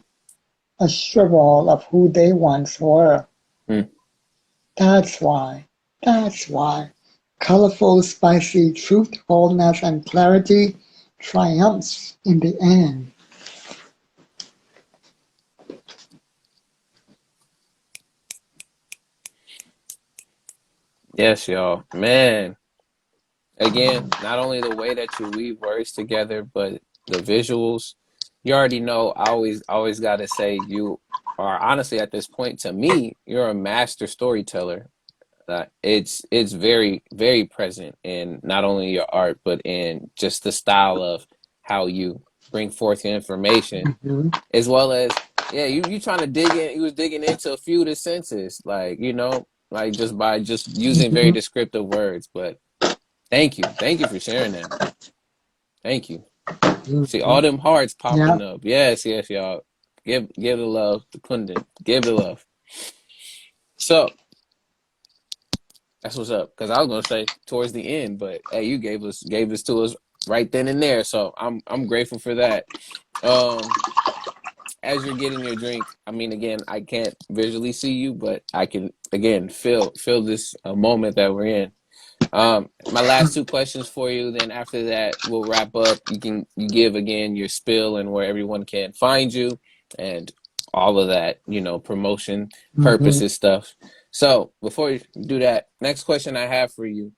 a shrivel of who they once were. Hmm. That's why, that's why colorful, spicy truth, wholeness, and clarity triumphs in the end. Yes, y'all. Man, again, not only the way that you weave words together, but the visuals. You already know. I always got to say you are honestly at this point to me, you're a master storyteller. It's very present in not only your art but in just the style of how you bring forth your information, Mhm, as well as yeah, you trying to dig in. He was digging into a few of the senses, like like just by just using very mhm, descriptive words. But thank you for sharing that. Thank you. See all mhm. them hearts Yeah. popping up. Yes, y'all. Give the love to Kundan. Give the love. So that's what's up. Because I was gonna say towards the end, but hey, you gave this to us right then and there. So I'm grateful for that. Um, as you're getting your drink, I mean, again, I can't visually see you, but I can again feel this moment that we're in. My last two questions for you. Then after that, we'll wrap up. You give again your spill and where everyone can find you, and all of that, promotion Mhm, purposes stuff. So before you do that, next question I have for you,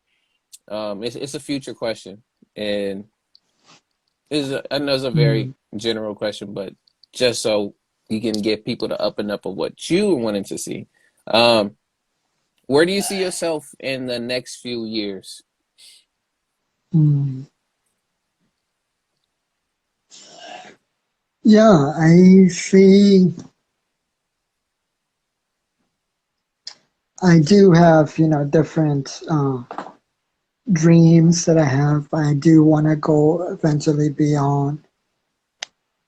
it's a future question, and I know it's a very mhm, general question, but just so you can get people to up and up of what you wanted to see. Um, where do you see yourself in the next few years? mhm. Yeah, I see. I do have, different dreams that I have. I do want to go eventually beyond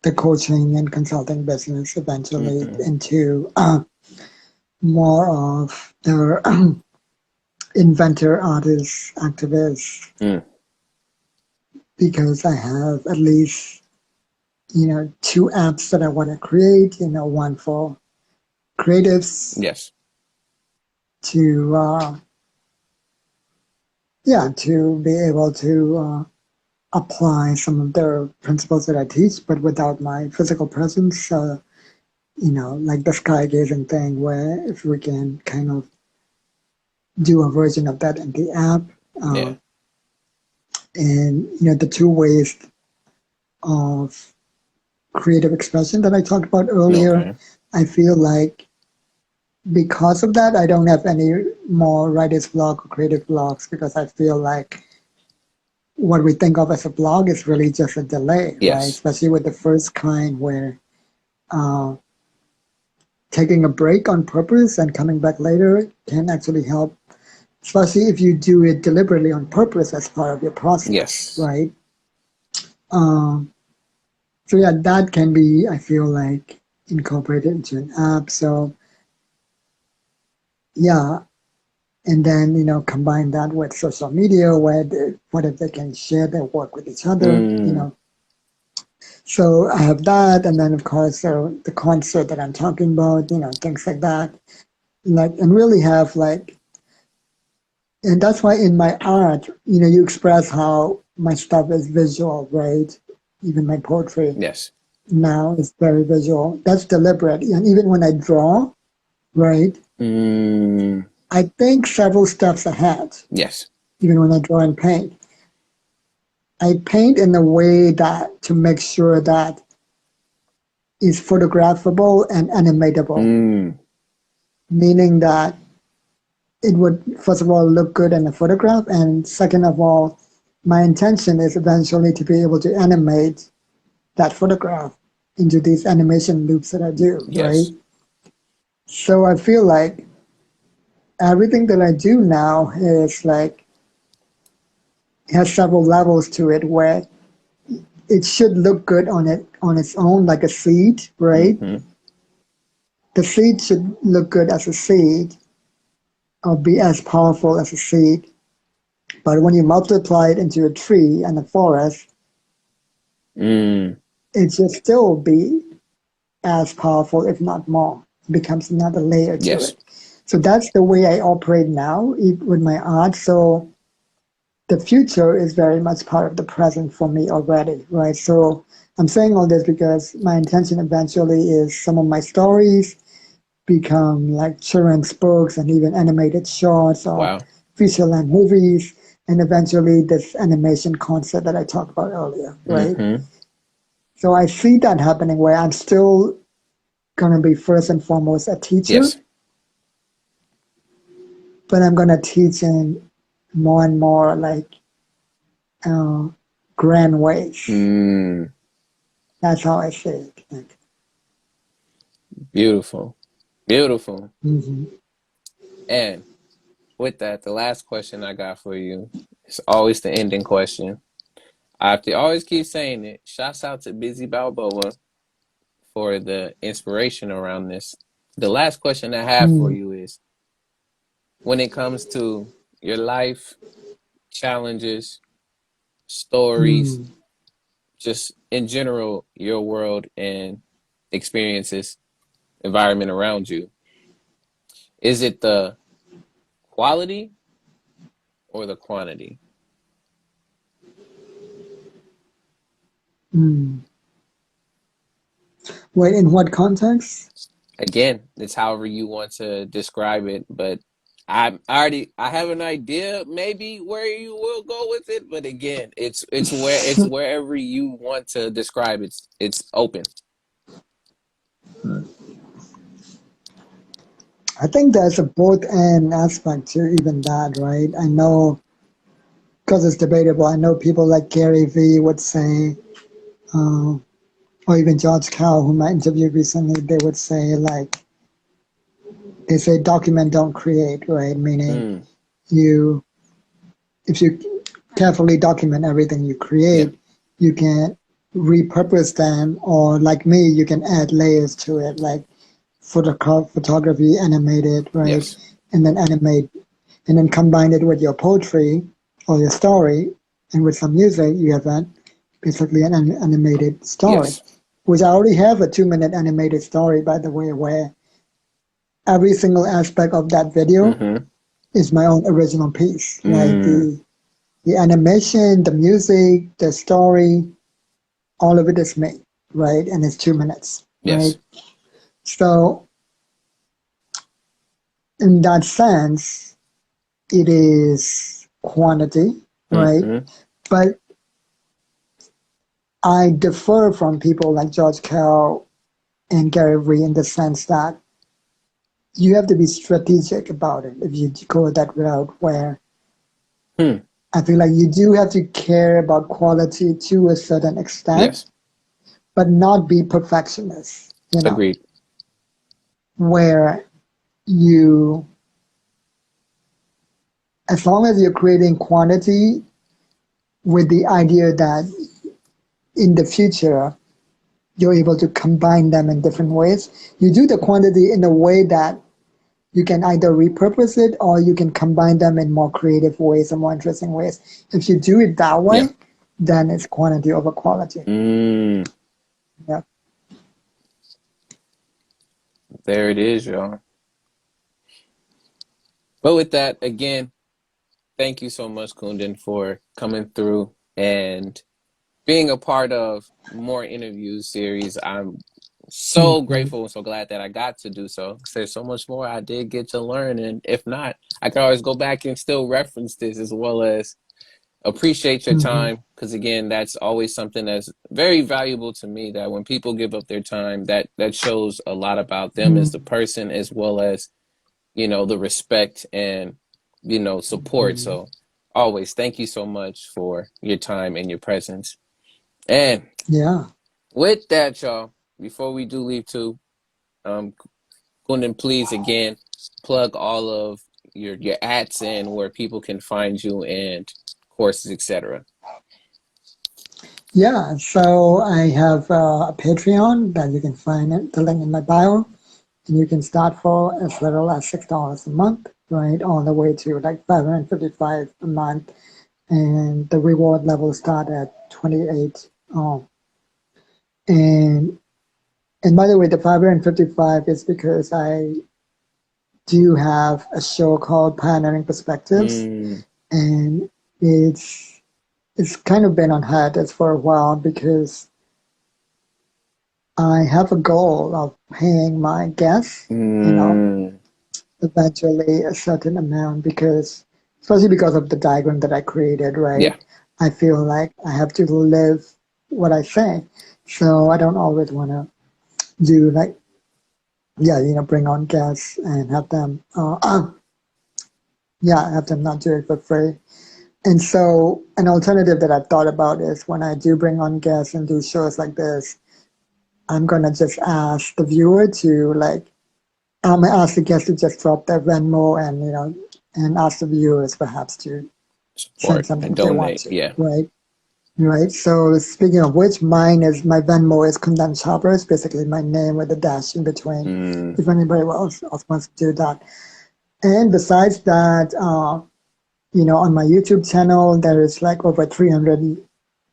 the coaching and consulting business, eventually Mm-hmm. into more of the inventor, artist, activist, Mm. because I have at least, two apps that I want to create, one for creatives Yes. to, yeah, to be able to apply some of the principles that I teach, but without my physical presence. Like the sky gazing thing, where if we can kind of do a version of that in the app, Yeah. uh, and the two ways of creative expression that I talked about earlier, Okay. I feel like because of that, I don't have any more writer's block or creative blocks, because I feel like what we think of as a blog is really just a delay, right? Yes. Especially with the first kind, where uh, taking a break on purpose and coming back later can actually help, especially if you do it deliberately on purpose as part of your process, Yes. right? Um, so yeah, that can be, I feel like, incorporated into an app. So yeah, and then combine that with social media, where what if they can share their work with each other. Mm. So I have that, and then of course the concert that I'm talking about, things like that, like, and really have like, and that's why in my art, you express how my stuff is visual, right? Even my poetry Yes. now is very visual. That's deliberate, and even when I draw, right, Mm. I think several steps ahead. Yes. Even when I draw and paint, I paint in a way that to make sure that is photographable and animatable, Mm. meaning that it would, first of all, look good in a photograph, and second of all, my intention is eventually to be able to animate that photograph into these animation loops that I do, right? Yes. So I feel like everything that I do now is like has several levels to it where it should look good on its own, like a seed, right? Mm-hmm. The seed should look good as a seed or be as powerful as a seed. But when you multiply it into a tree and a forest, Mm. it should still be as powerful, if not more. It becomes another layer to Yes. it. So that's the way I operate now with my art. So the future is very much part of the present for me already, right? So I'm saying all this because my intention eventually is some of my stories become like children's books and even animated shorts or Wow. feature length movies, and eventually this animation concept that I talked about earlier, right? Mm-hmm. So I see that happening where I'm still gonna be first and foremost a teacher, Yes. but I'm gonna teach in more and more like uh, grand ways. Mm. That's how I see it. Like, Beautiful. Beautiful. mhm. And with that, the last question I got for you is always the ending question. I have to always keep saying it. Shouts out to Busy Balboa for the inspiration around this. The last question I have for Mm, you is when it comes to your life, challenges, stories, mm, just in general, your world and experiences, environment around you, is it the quality or the quantity? mm. Wait, in what context? Again, it's however you want to describe it, but I have an idea maybe where you will go with it, but again, it's wherever you want to describe it. It's open. I think there's a both and aspect to even that, right? I know because it's debatable. I know people like Gary Vee would say, uh, or even George Cow, whom I interviewed recently, they would say like they say document, don't create, right? Meaning Mm, you, if you carefully document everything you yeah. create, you can repurpose them, or like me, you can add layers to it, like photography, animated, right? Yes. And then animate, and then combine it with your poetry or your story, and with some music, you have basically an animated story, Yes. which I already have a 2 minute animated story, by the way, where every single aspect of that video Mm-hmm. is my own original piece, like Mm, the animation, the music, the story, all of it is me, right? And it's 2 minutes, right? yes. So in that sense, it is quantity, right? Mm-hmm. But I differ from people like George Carroll and Gary Vee in the sense that you have to be strategic about it if you go that route where Hmm. I feel like you do have to care about quality to a certain extent, Yes. but not be perfectionist, Agreed. where you, as long as you're creating quantity with the idea that in the future you're able to combine them in different ways, you do the quantity in a way that you can either repurpose it or you can combine them in more creative ways or more interesting ways. If you do it that Yeah. way, then it's quantity over quality. Mm, Yeah. there it is, y'all. But with that, again, thank you so much, Kundan, for coming through and being a part of more interviews series. I'm so Mhm. grateful and so glad that I got to do so. There's so much more I did get to learn, and if not, I can always go back and still reference this as well as appreciate your Hmm. time, because again, that's always something that's very valuable to me, that when people give up their time, that shows a lot about them as the person, as well as, the respect and, support. Hmm. So always thank you so much for your time and your presence. And Yeah. with that, y'all, before we do leave too, um Kundan, please again plug all of your ads and where people can find you and courses, etc. Yeah. So I have a Patreon that you can find the link in my bio. And you can start for as little as $6 a month, right? All the way to like 555 a month. And the reward levels start at 28. And and by the way, the 555 is because I do have a show called Pioneering Perspectives, Mm, and it's it's kind of been on hiatus for a while because I have a goal of paying my guests, you know, mm, eventually a certain amount because, especially because of the diagram that I created, yeah, right? I feel like I have to live what I say. So I don't always want to do like, yeah, bring on guests and have them, yeah, have them not do it for free. And so an alternative that I've thought about is when I do bring on guests and do shows like this, I'm going to just ask the viewer to like, I ask the guest to just drop their Venmo and, and ask the viewers perhaps to send support something and if they want donate. to, Yeah. right? Right. So speaking of which, my Venmo is Kundan Chhabra. It's basically my name with a dash in between. Mm, If anybody else wants to do that. And besides that, on my YouTube channel, there is like over 300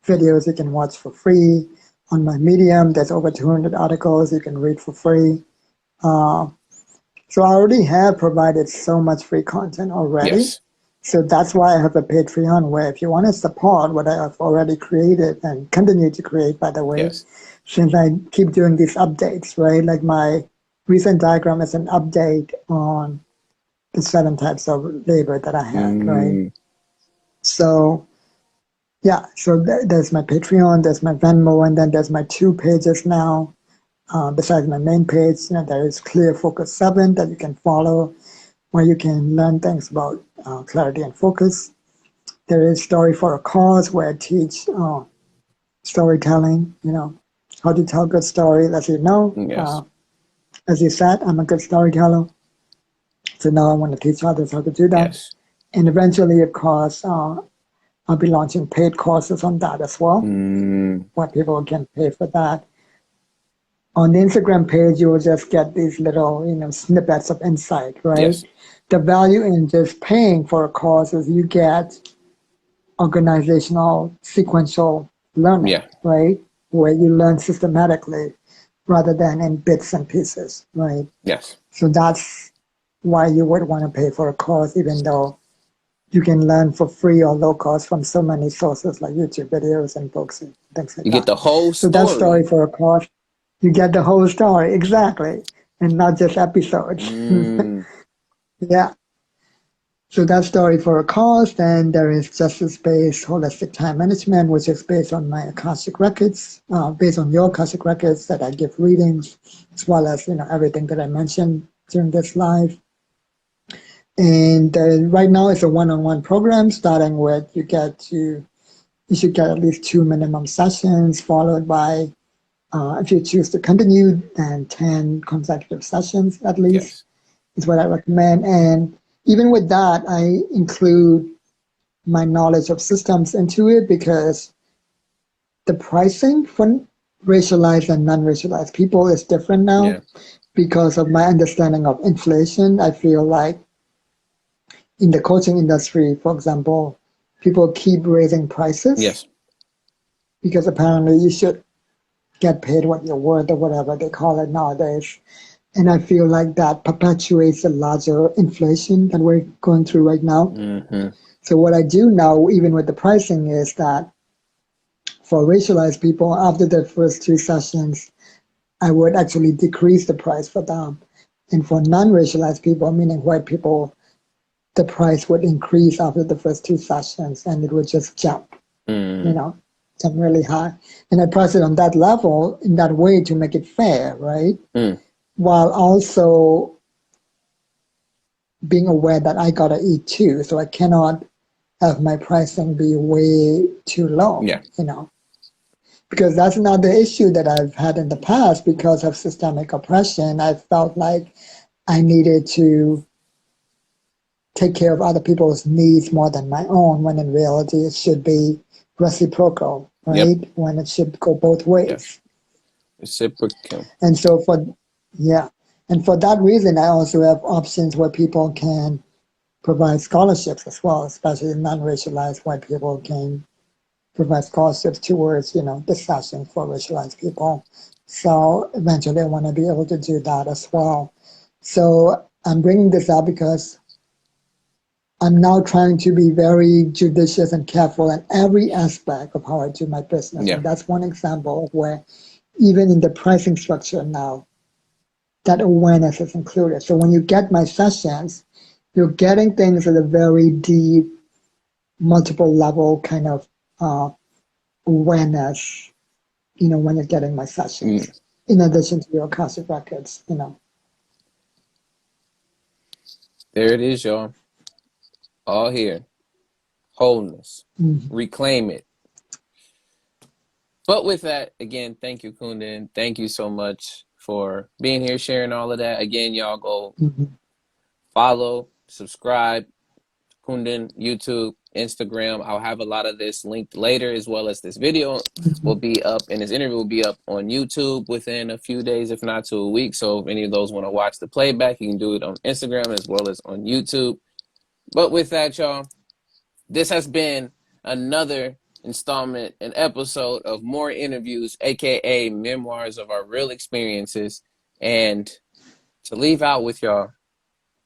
videos you can watch for free. On my Medium, there's over 200 articles you can read for free. Uh, So I already have provided so much free content already. yes. So that's why I have a Patreon where if you want to support what I have already created and continue to create, by the way, Yes. since I keep doing these updates, right? Like my recent diagram is an update on the 7 types of labor that I had, right? Mm, So yeah, so there's my Patreon, there's my Venmo, and then there's my 2 pages now. Besides my main page, there is Clear Focus 7 that you can follow where you can learn things about clarity and focus. There is Story for a Cause, where I teach storytelling, how to tell good stories. As you know, yes. as you said, I'm a good storyteller. So now I want to teach others how to do that. Yes. And eventually, of course, I'll be launching paid courses on that as well, Mm, where people can pay for that. On the Instagram page, you will just get these little, snippets of insight, right? yes. The value in just paying for a course is you get organizational sequential learning, Yeah. right? Where you learn systematically rather than in bits and pieces, right? Yes. So that's why you would want to pay for a course, even though you can learn for free or low cost from so many sources like YouTube videos and books and things like You get that. the whole So that story story. for a course, you get the whole story, exactly, and not just episodes. Mm, Yeah. So that story for a cause. Then there is justice-based holistic time management, which is based on my Akashic records, based on your Akashic records that I give readings, as well as everything that I mentioned during this live. And right now it's a one-on-one program, starting with you should get at least 2 minimum sessions, followed by if you choose to continue, then 10 consecutive sessions at least yes. is what I recommend. And even with that, I include my knowledge of systems into it because the pricing for racialized and non-racialized people is different now Yeah. because of my understanding of inflation. I feel like in the coaching industry, for example, people keep raising prices Yes. because apparently you should get paid what you're worth or whatever they call it nowadays. And I feel like that perpetuates a larger inflation that we're going through right now. Mm-hmm. So what I do now, even with the pricing, is that for racialized people, after the first 2 sessions, I would actually decrease the price for them. And for non-racialized people, meaning white people, the price would increase after the first two sessions and it would just jump, you Mm. know, jump really high. And I price it on that level in that way to make it fair, right? Mm. While also being aware that I gotta eat too, so I cannot have my pricing be way too low, Yeah. you know, because that's another issue that I've had in the past because of systemic oppression. I felt like I needed to take care of other people's needs more than my own, when in reality it should be reciprocal, Yep. right? When it should go both Yeah. ways. Reciprocal. And so yeah, and for that reason, I also have options where people can provide scholarships as well, especially non-racialized white people can provide scholarships towards, discussion for racialized people. So eventually I want to be able to do that as well. So I'm bringing this up because I'm now trying to be very judicious and careful in every aspect of how I do my business. Yeah. And that's one example of where even in the pricing structure now, that awareness is included. So when you get my sessions, you're getting things at a very deep, multiple level kind of awareness, when you're getting my Mm. sessions, in addition to your Akashic records. There it is, y'all. All here. Wholeness. Mm-hmm. Reclaim it. But with that, again, thank you, Kundan. Thank you so much for being here, sharing all of that. Again, y'all go Mm-hmm. follow, subscribe, Kundan, YouTube, Instagram. I'll have a lot of this linked later, as well as this video will be up, and this interview will be up on YouTube within a few days, if not to a week. So if any of those want to watch the playback, you can do it on Instagram as well as on YouTube. But with that, y'all, this has been another installment, an episode of More Interviews, aka Memoirs of Our Real Experiences. And to leave out with y'all,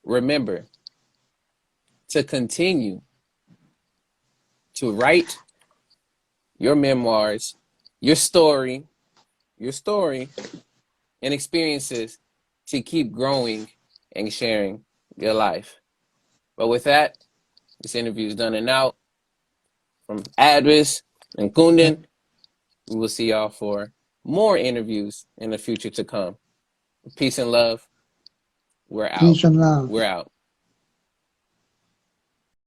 remember to continue to write your memoirs, your story, and experiences to keep growing and sharing your life. But with that, this interview is done and out. From A.D.V.I.S. and Yep. Kundan, we will see y'all for more interviews in the future to come. Peace and love. We're out. Peace and love. We're out.